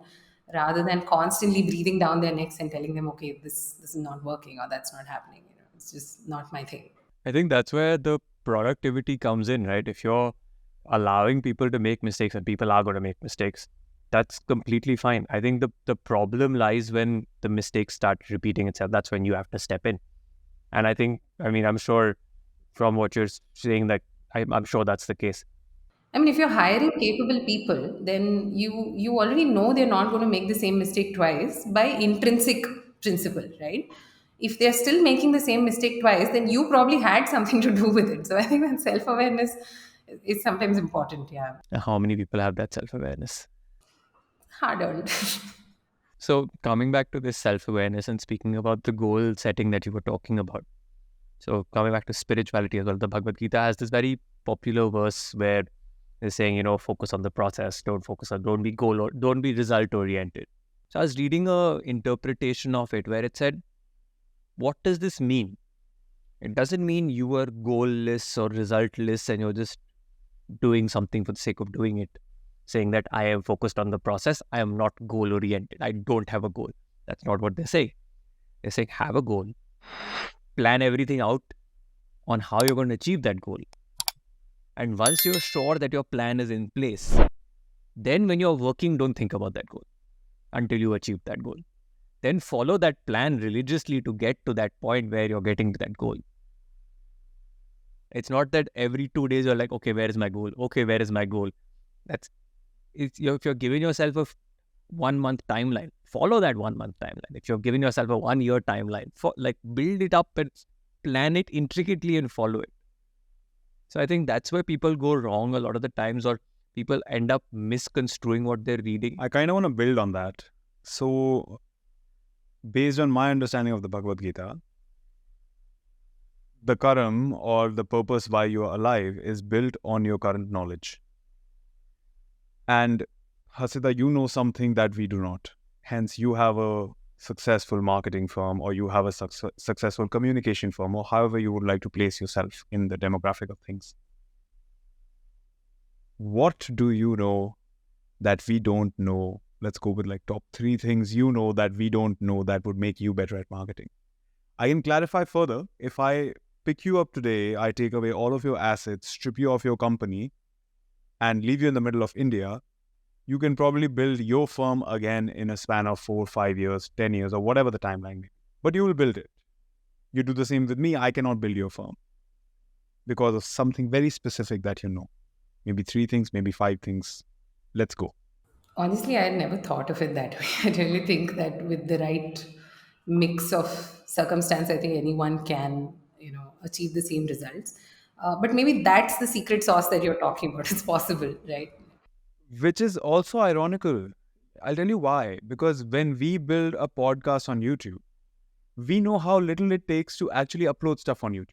A: rather than constantly breathing down their necks and telling them, okay, this is not working or that's not happening. It's just not my thing.
D: I think that's where the productivity comes in, right? If you're allowing people to make mistakes, and people are going to make mistakes, that's completely fine. I think the problem lies when the mistakes start repeating itself. That's when you have to step in. And I'm sure from what you're saying that I'm sure that's the case.
A: I mean, if you're hiring capable people, then you already know they're not going to make the same mistake twice by intrinsic principle, right? If they're still making the same mistake twice, then you probably had something to do with it. So I think that self-awareness is sometimes important. Yeah,
D: How many people have that self-awareness?
A: hard earned.
D: So coming back to this self-awareness and speaking about the goal setting that you were talking about. So coming back to spirituality as well, the Bhagavad Gita has this very popular verse where they're saying, focus on the process, don't be goal or don't be result oriented. So I was reading a interpretation of it where it said, what does this mean? It doesn't mean you are goalless or resultless and you're just doing something for the sake of doing it. Saying that I am focused on the process, I am not goal oriented. I don't have a goal. That's not what they say. They're saying have a goal, plan everything out on how you're going to achieve that goal. And once you're sure that your plan is in place, then when you're working, don't think about that goal until you achieve that goal. Then follow that plan religiously to get to that point where you're getting to that goal. It's not that every 2 days you're like, okay, where is my goal? Okay, where is my goal? If you're giving yourself a 1 month timeline, follow that 1 month timeline. If you're giving yourself a 1 year timeline, build it up and plan it intricately and follow it. So I think that's where people go wrong a lot of the times, or people end up misconstruing what they're reading.
B: I kind of want to build on that. So, based on my understanding of the Bhagavad Gita, the karam or the purpose why you are alive is built on your current knowledge. And Hasita, you know something that we do not. Hence, you have a successful marketing firm, or you have a successful communication firm, or however you would like to place yourself in the demographic of things. What do you know that we don't know? Let's go with top 3 things you know that we don't know that would make you better at marketing. I can clarify further. If I pick you up today, I take away all of your assets, strip you of your company, and leave you in the middle of India, you can probably build your firm again in a span of 4, 5 years, 10 years, or whatever the timeline may be. But you will build it. You do the same with me. I cannot build your firm because of something very specific that you know. Maybe 3 things, maybe 5 things. Let's go.
A: Honestly, I had never thought of it that way. I really think that with the right mix of circumstance, I think anyone can, achieve the same results. But maybe that's the secret sauce that you're talking about. It's possible, right?
B: Which is also ironical. I'll tell you why. Because when we build a podcast on YouTube, we know how little it takes to actually upload stuff on YouTube,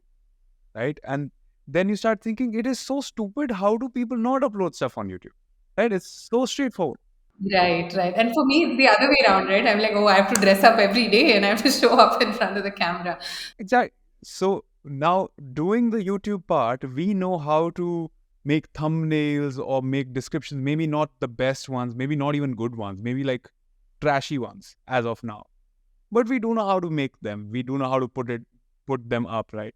B: right? And then you start thinking, it is so stupid. How do people not upload stuff on YouTube, right? It's so straightforward.
A: Right, right. And for me, it's the other way around, right? I'm like, oh, I have to dress up every day and I have to show up in front of the camera.
B: Exactly. So now doing the YouTube part, we know how to make thumbnails or make descriptions, maybe not the best ones, maybe not even good ones, maybe trashy ones as of now. But we do know how to make them. We do know how to put them up, right?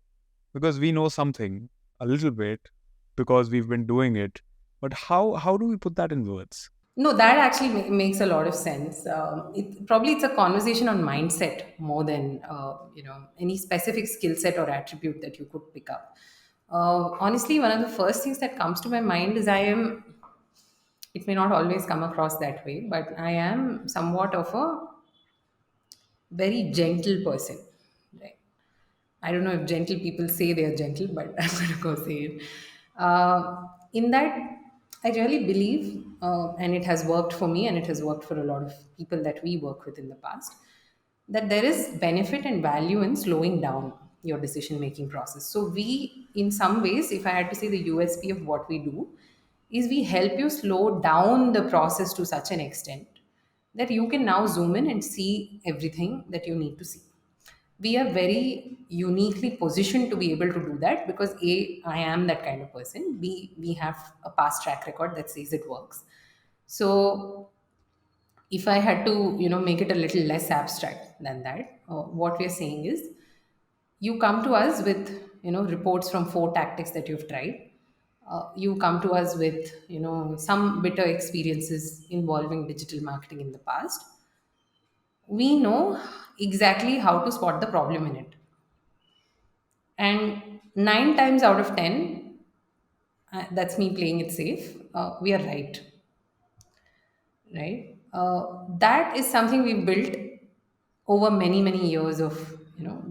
B: Because we know something a little bit because we've been doing it. But how do we put that in words?
A: No, that actually makes a lot of sense. It's a conversation on mindset more than any specific skill set or attribute that you could pick up. Honestly, one of the first things that comes to my mind is I am. It may not always come across that way, but I am somewhat of a very gentle person. Right? I don't know if gentle people say they are gentle, but I'm going to go say it. In that, I really believe, and it has worked for me and it has worked for a lot of people that we work with in the past, that there is benefit and value in slowing down your decision making process. So, we, in some ways, if I had to say the USP of what we do, is we help you slow down the process to such an extent that you can now zoom in and see everything that you need to see. We are very uniquely positioned to be able to do that because I am that kind of person. We have a past track record that says it works. So If I had to, make it a little less abstract than that, what we're saying is you come to us with, reports from 4 tactics that you've tried. You come to us with, some bitter experiences involving digital marketing in the past. We know exactly how to spot the problem in it. And 9 times out of 10, that's me playing it safe, we are right. Right? That is something we've built over many many years of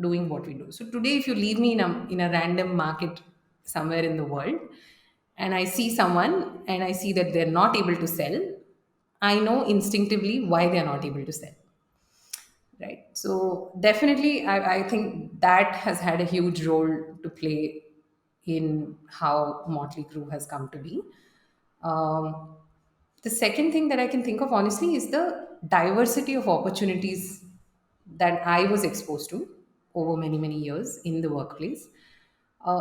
A: doing what we do. So today, if you leave me in a random market somewhere in the world, and I see someone and I see that they're not able to sell, I know instinctively why they're not able to sell. Right? So definitely, I think that has had a huge role to play in how Motley Crew has come to be. um, the second thing that I can think of honestly is the diversity of opportunities that I was exposed to over many, many years in the workplace.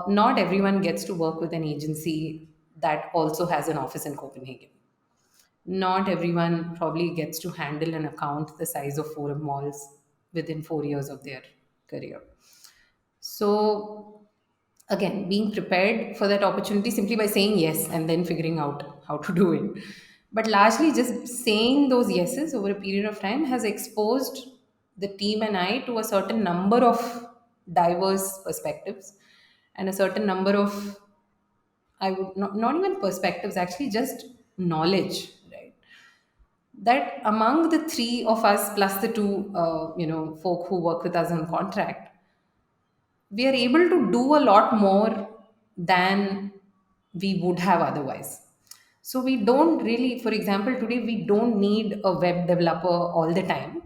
A: Not everyone gets to work with an agency that also has an office in Copenhagen. Not everyone probably gets to handle an account the size of Forum malls within 4 years of their career. So, again, being prepared for that opportunity simply by saying yes and then figuring out how to do it. But largely, just saying those yeses over a period of time has exposed the team and I to a certain number of diverse perspectives and a certain number of, I would not even perspectives, actually, just knowledge, right? That among the three of us plus the two, folk who work with us on contract, we are able to do a lot more than we would have otherwise. So we don't really, for example, today we don't need a web developer all the time,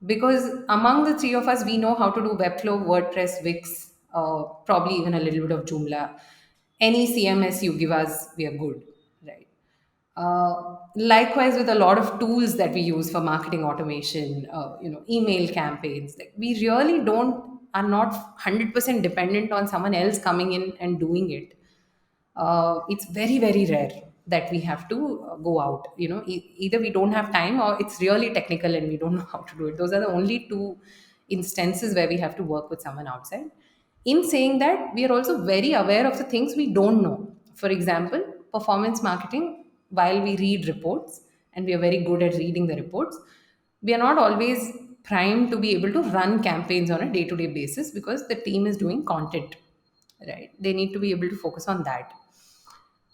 A: because among the three of us, we know how to do Webflow, WordPress, Wix, probably even a little bit of Joomla. Any CMS you give us, we are good, right? Likewise, with a lot of tools that we use for marketing automation, email campaigns, like we really don't are not 100% dependent on someone else coming in and doing it. It's very very rare that we have to go out. Either we don't have time or it's really technical and we don't know how to do it. Those are the only two instances where we have to work with someone outside. In saying that, we are also very aware of the things we don't know. For example, performance marketing, while we read reports and we are very good at reading the reports, we are not always primed to be able to run campaigns on a day to day basis because the team is doing content, right? They need to be able to focus on that.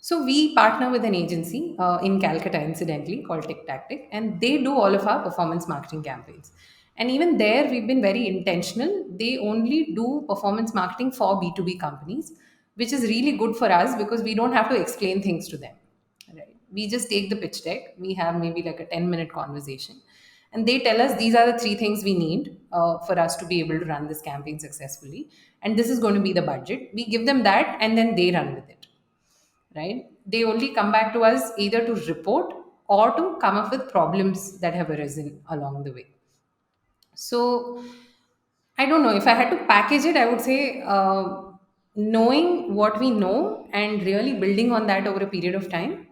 A: So we partner with an agency in Calcutta, incidentally, called Tech Tactic, and they do all of our performance marketing campaigns. And even there, we've been very intentional. They only do performance marketing for B2B companies, which is really good for us because we don't have to explain things to them. Right? We just take the pitch deck. We have maybe like a 10-minute conversation, and they tell us these are the three things we need for us to be able to run this campaign successfully, and this is going to be the budget. We give them that, and then they run with it. Right? They only come back to us either to report or to come up with problems that have arisen along the way. So I don't know if I had to package it, I would say knowing what we know and really building on that over a period of time,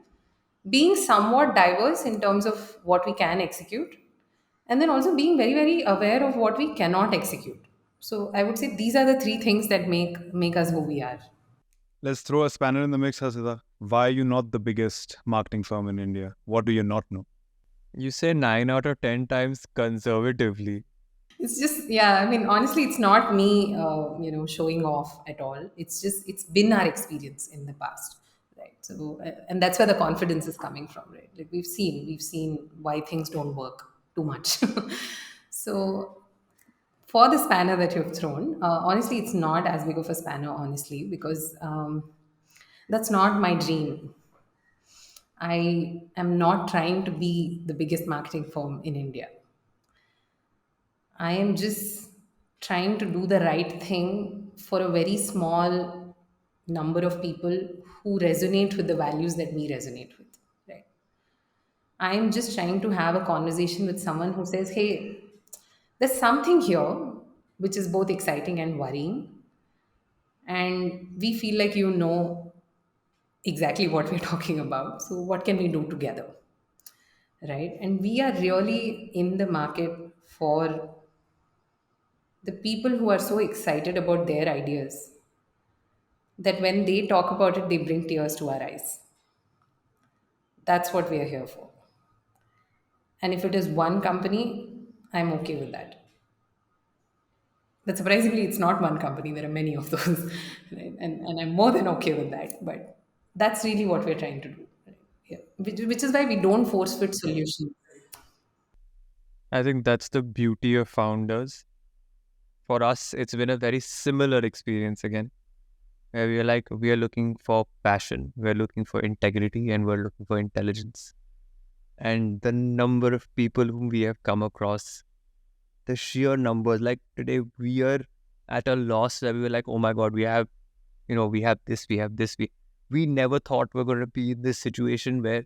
A: being somewhat diverse in terms of what we can execute, and then also being very very aware of what we cannot execute. So I would say these are the three things that make us who we are.
B: Let's throw a spanner in the mix, Hasida. Why are you not the biggest marketing firm in India? What do you not know?
D: You say 9 out of 10 times conservatively.
A: It's just, yeah, I mean, honestly, it's not me, showing off at all. It's just, it's been our experience in the past, right? So, and that's where the confidence is coming from, right? Like we've seen why things don't work too much. So, for the spanner that you've thrown, honestly, it's not as big of a spanner, honestly, because that's not my dream. I am not trying to be the biggest marketing firm in India. I am just trying to do the right thing for a very small number of people who resonate with the values that we resonate with. Right. I am just trying to have a conversation with someone who says, hey, there's something here which is both exciting and worrying. And we feel like you know exactly what we're talking about. So, what can we do together? right? And we are really in the market for the people who are so excited about their ideas that when they talk about it, they bring tears to our eyes. That's what we are here for. And if it is one company, I'm okay with that. But surprisingly, it's not one company. There are many of those, right? And I'm more than okay with that. But that's really what we're trying to do. Right? Yeah. Which is why we don't force fit solutions.
D: I think that's the beauty of founders. For us, it's been a very similar experience again, where we are like, we are looking for passion, we're looking for integrity, and we're looking for intelligence. And the number of people whom we have come across, the sheer numbers, like today we are at a loss where we were like, oh my God, we have, we have this, we have this. We never thought we're going to be in this situation where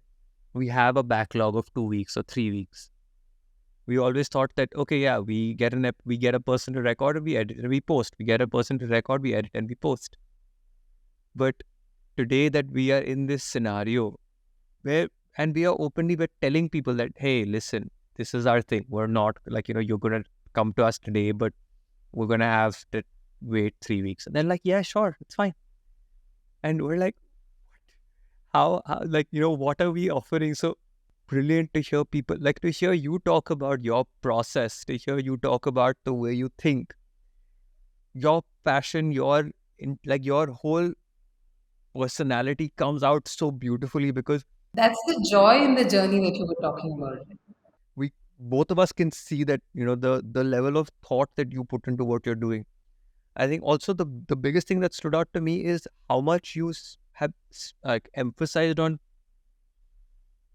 D: we have a backlog of 2 weeks or 3 weeks. We always thought that, okay, yeah, we get a person to record and we edit and we post. We get a person to record, we edit and we post. But today that we are in this scenario where, and we are openly, we're telling people that, hey, listen, this is our thing. We're not like, you're going to come to us today, but we're going to have to wait 3 weeks. And they're like, yeah, sure, it's fine. And we're like, how like, what are we offering? So brilliant to hear people, like to hear you talk about your process, to hear you talk about the way you think, your passion, your whole personality comes out so beautifully because
A: That's the joy in the journey that you were talking about.
D: we both of us can see that the level of thought that you put into what you're doing. I think also the biggest thing that stood out to me is how much you have like emphasized on,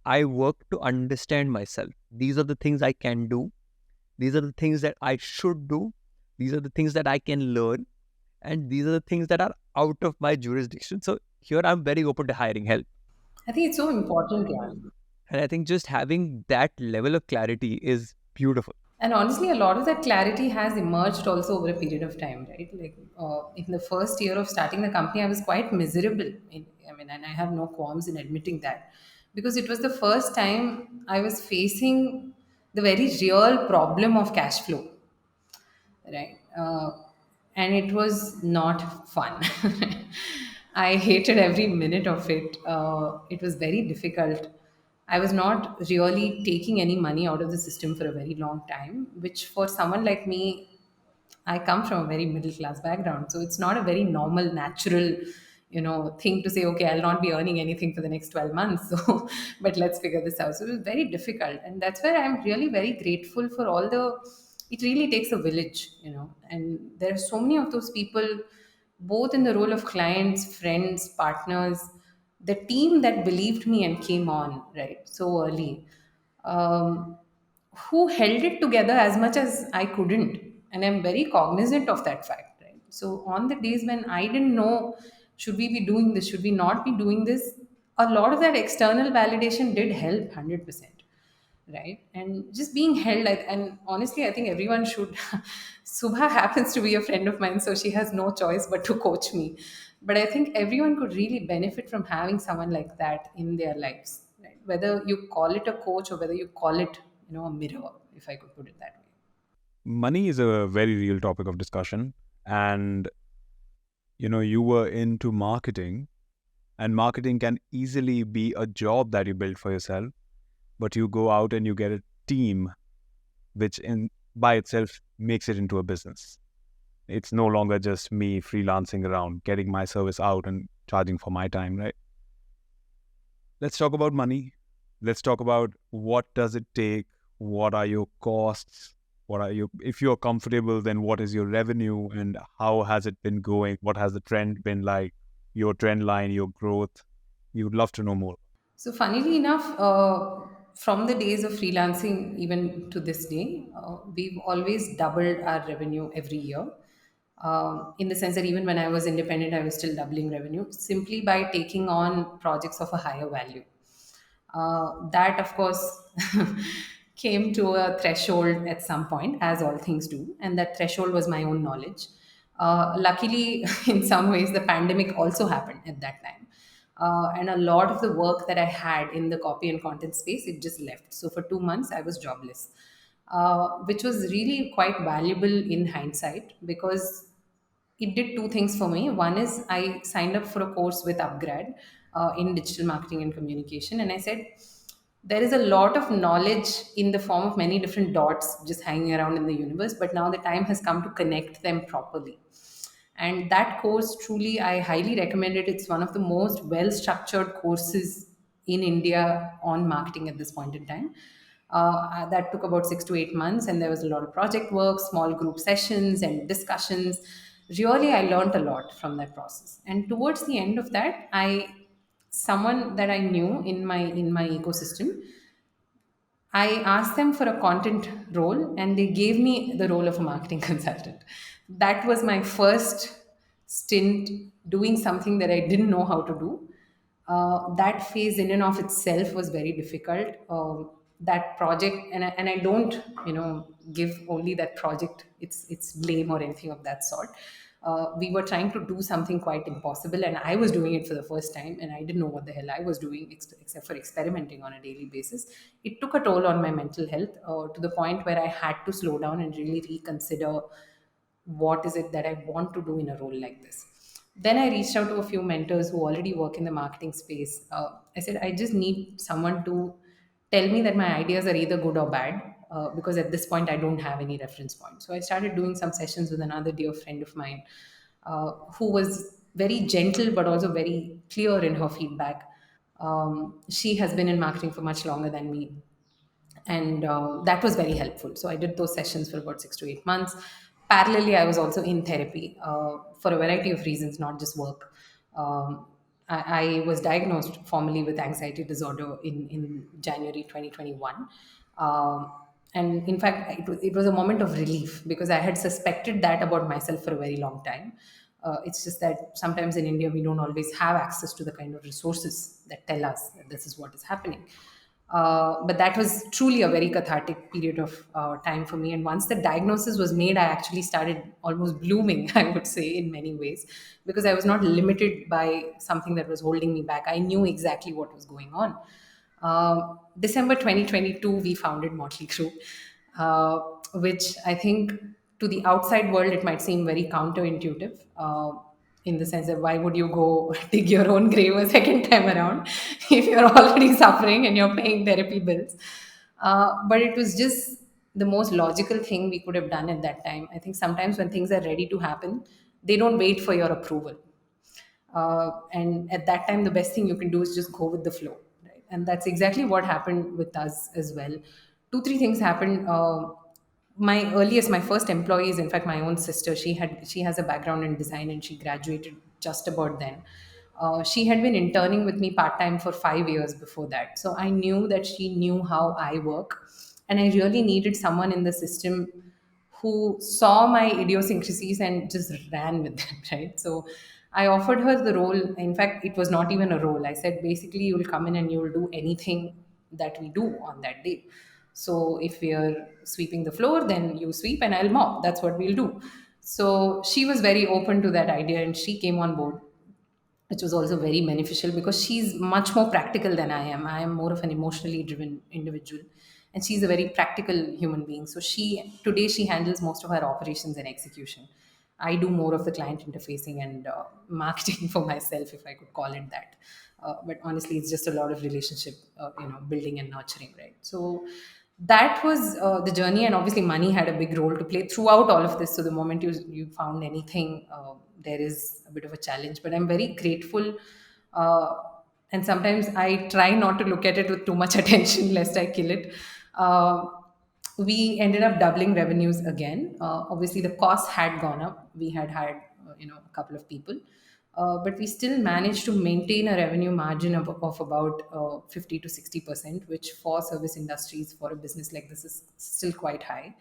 D: I work to understand myself. These are the things I can do. These are the things that I should do. These are the things that I can learn. And these are the things that are out of my jurisdiction. So here I'm very open to hiring help.
A: I think it's so important, yeah.
D: And I think just having that level of clarity is beautiful.
A: And honestly, a lot of that clarity has emerged also over a period of time, right? Like in the first year of starting the company, I was quite miserable. And I have no qualms in admitting that because it was the first time I was facing the very real problem of cash flow, right? And it was not fun. I hated every minute of it. It was very difficult. I was not really taking any money out of the system for a very long time, which for someone like me, I come from a very middle class background, so it's not a very normal, natural, thing to say. Okay, I'll not be earning anything for the next 12 months, so but let's figure this out. So it was very difficult, and that's where I'm really very grateful for all the. It really takes a village, and there are so many of those people, both in the role of clients, friends, partners, the team that believed me and came on right so early. Um, who held it together as much as I couldn't. And I'm very cognizant of that fact, right? So on the days when I didn't know, should we be doing this, should we not be doing this, a lot of that external validation did help 100%. Right. And just being held, and honestly, I think everyone should. Subha happens to be a friend of mine, so she has no choice but to coach me. But I think everyone could really benefit from having someone like that in their lives, right? Whether you call it a coach or whether you call it, a mirror, if I could put it that way.
B: Money is a very real topic of discussion. And, you were into marketing, and marketing can easily be a job that you build for yourself, but you go out and you get a team, which in by itself makes it into a business. It's no longer just me freelancing around, getting my service out and charging for my time, right? Let's talk about money. Let's talk about what does it take? What are your costs? If you're comfortable, then what is your revenue and how has it been going? What has the trend been like? Your trend line, your growth. We would love to know more.
A: So, funnily enough, from the days of freelancing even to this day, we've always doubled our revenue every year. In the sense that even when I was independent, I was still doubling revenue simply by taking on projects of a higher value. That, of course, came to a threshold at some point, as all things do, and that threshold was my own knowledge. Luckily, in some ways, the pandemic also happened at that time. And a lot of the work that I had in the copy and content space, it just left. So for 2 months, I was jobless, which was really quite valuable in hindsight because it did two things for me. One is I signed up for a course with Upgrad in digital marketing and communication, and I said there is a lot of knowledge in the form of many different dots just hanging around in the universe, but now the time has come to connect them properly. And that course, truly, I highly recommend it. It's one of the most well structured courses in India on marketing at this point in time. That took about 6 to 8 months, and there was a lot of project work, small group sessions, and discussions. Really, I learned a lot from that process. And towards the end of that, someone that I knew in my ecosystem, I asked them for a content role and they gave me the role of a marketing consultant. That was my first stint doing something that I didn't know how to do. That phase in and of itself was very difficult. That project, and I don't, give only that project its blame or anything of that sort. We were trying to do something quite impossible, and I was doing it for the first time, and I didn't know what the hell I was doing except for experimenting on a daily basis. It took a toll on my mental health to the point where I had to slow down and really reconsider what is it that I want to do in a role like this. Then I reached out to a few mentors who already work in the marketing space. I said, I just need someone to tell me that my ideas are either good or bad, because at this point I don't have any reference point. So I started doing some sessions with another dear friend of mine who was very gentle but also very clear in her feedback. She has been in marketing for much longer than me, and that was very helpful. So I did those sessions for about 6 to 8 months. Parallelly, I was also in therapy for a variety of reasons, not just work. I was diagnosed formally with anxiety disorder in January 2021. um, and in fact, it was a moment of relief because I had suspected that about myself for a very long time. It's just that sometimes in India we don't always have access to the kind of resources that tell us that this is what is happening. But that was truly a very cathartic period of time for me. And once the diagnosis was made, I actually started almost blooming, I would say, in many ways, because I was not limited by something that was holding me back. I knew exactly what was going on. December 2022, we founded Motley Crew, uh, which I think to the outside world, it might seem very counterintuitive. In the sense that why would you go dig your own grave a second time around if you're already suffering and you're paying therapy bills? But it was just the most logical thing we could have done at that time. I think sometimes when things are ready to happen, they don't wait for your approval. And at that time, the best thing you can do is just go with the flow, right? And that's exactly what happened with us as well. Two, three things happened. My first employee is in fact my own sister. She has a background in design and she graduated just about then. She had been interning with me part time for 5 years before that, so I knew that she knew how I work, and I really needed someone in the system who saw my idiosyncrasies and just ran with them, right? So I offered her the role. In fact, it was not even a role. I said, basically, you will come in and you will do anything that we do on that day. So if we are sweeping the floor, then you sweep and I'll mop. That's what we'll do. So she was very open to that idea and she came on board, which was also very beneficial because she's much more practical than I am. I am more of an emotionally driven individual, and she's a very practical human being. So she handles most of her operations and execution. I do more of the client interfacing and marketing for myself, if I could call it that. But honestly, it's just a lot of relationship, building and nurturing, right? So that was the journey, and obviously money had a big role to play throughout all of this. So the moment you found anything, there is a bit of a challenge, but I'm very grateful. uh, and sometimes I try not to look at it with too much attention lest I kill it. uh, we ended up doubling revenues again. Obviously the costs had gone up. We had a couple of people, but we still managed to maintain a revenue margin of about 50 to 60%, which for service industries for a business like this is still quite high.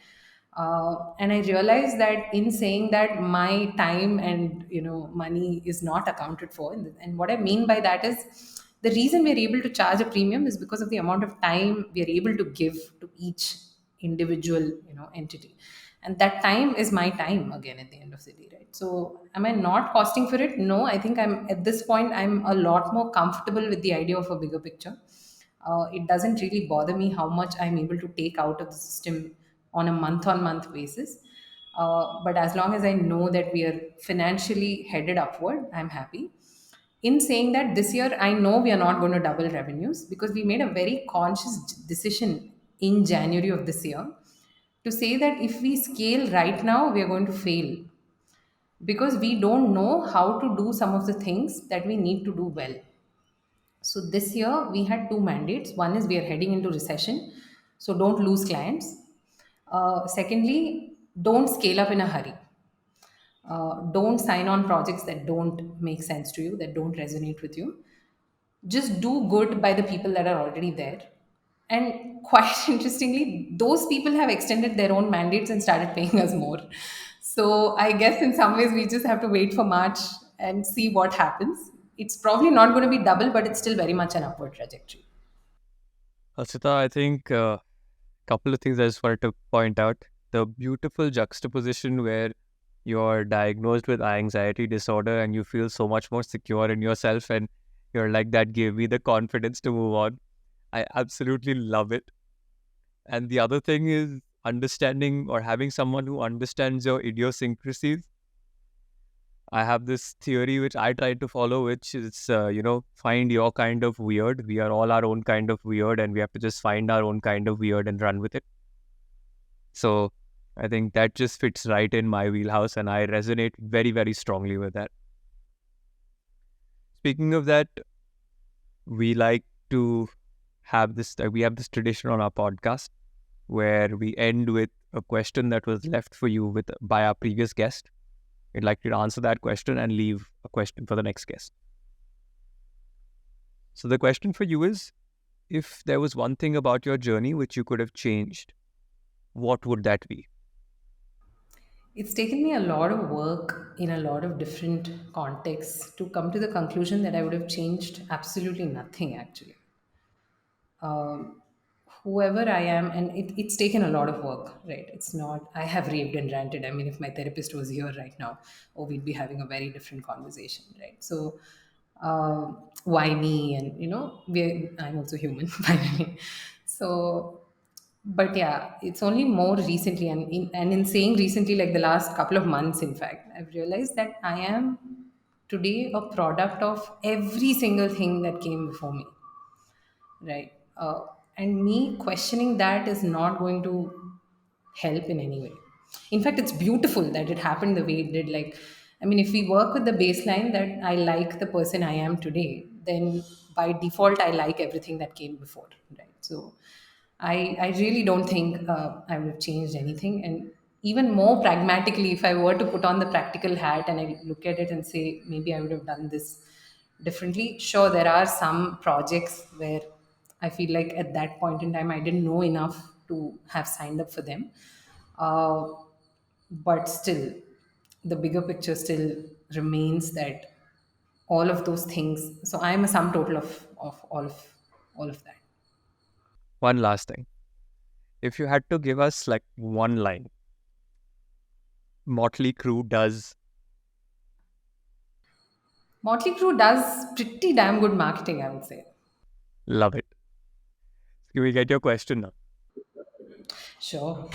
A: And I realized that in saying that my time and money is not accounted for, and what I mean by that is the reason we're able to charge a premium is because of the amount of time we are able to give to each individual entity. And that time is my time again at the end of the day, right? So am I not costing for it? No, I think I'm at this point, I'm a lot more comfortable with the idea of a bigger picture. It doesn't really bother me how much I'm able to take out of the system on month basis. But as long as I know that we are financially headed upward, I'm happy. In saying that, this year I know we are not going to double revenues, because we made a very conscious decision in January of this year to say that if we scale right now, we are going to fail, because we don't know how to do some of the things that we need to do well. So this year we had two mandates. One is we are heading into recession, so don't lose clients. Secondly, don't scale up in a hurry. Don't sign on projects that don't make sense to you, that don't resonate with you. Just do good by the people that are already there. And quite interestingly, those people have extended their own mandates and started paying us more. So I guess in some ways we just have to wait for March and see what happens. It's probably not going to be double, but it's still very much an upward trajectory.
D: Asita, I think a couple of things I just wanted to point out. The beautiful juxtaposition where you're diagnosed with anxiety disorder and you feel so much more secure in yourself, and you're like, that gave me the confidence to move on. I absolutely love it. And the other thing is understanding or having someone who understands your idiosyncrasies. I have this theory which I try to follow, which is, find your kind of weird. We are all our own kind of weird, and we have to just find our own kind of weird and run with it. So I think that just fits right in my wheelhouse, and I resonate very, very strongly with that. Speaking of that, we like to have this, we have this tradition on our podcast where we end with a question that was left for you by our previous guest. We'd like you to answer that question and leave a question for the next guest. So the question for you is, if there was one thing about your journey which you could have changed, what would that be?
A: It's taken me a lot of work in a lot of different contexts to come to the conclusion that I would have changed absolutely nothing actually. um, Whoever I am, and it's taken a lot of work, right? It's not, I have raved and ranted. I mean, if my therapist was here right now, oh, we'd be having a very different conversation, right? So, why me? And, I'm also human, finally. So, but yeah, it's only more recently, and in saying recently, like the last couple of months, in fact, I've realized that I am today a product of every single thing that came before me, right? And me questioning that is not going to help in any way. In fact, it's beautiful that it happened the way it did. Like, I mean, if we work with the baseline that I like the person I am today, then by default I like everything that came before, right? So I really don't think I would have changed anything. And even more pragmatically, if I were to put on the practical hat and I look at it and say, maybe I would have done this differently. Sure, there are some projects where I feel like at that point in time I didn't know enough to have signed up for them. Uh, but still, the bigger picture still remains that all of those things. So I am a sum total of all of that.
D: One last thing. If you had to give us like one line, Motley Crew does.
A: Motley Crue does pretty damn good marketing, I would say.
D: Love it. Can we get your question now?
A: Sure.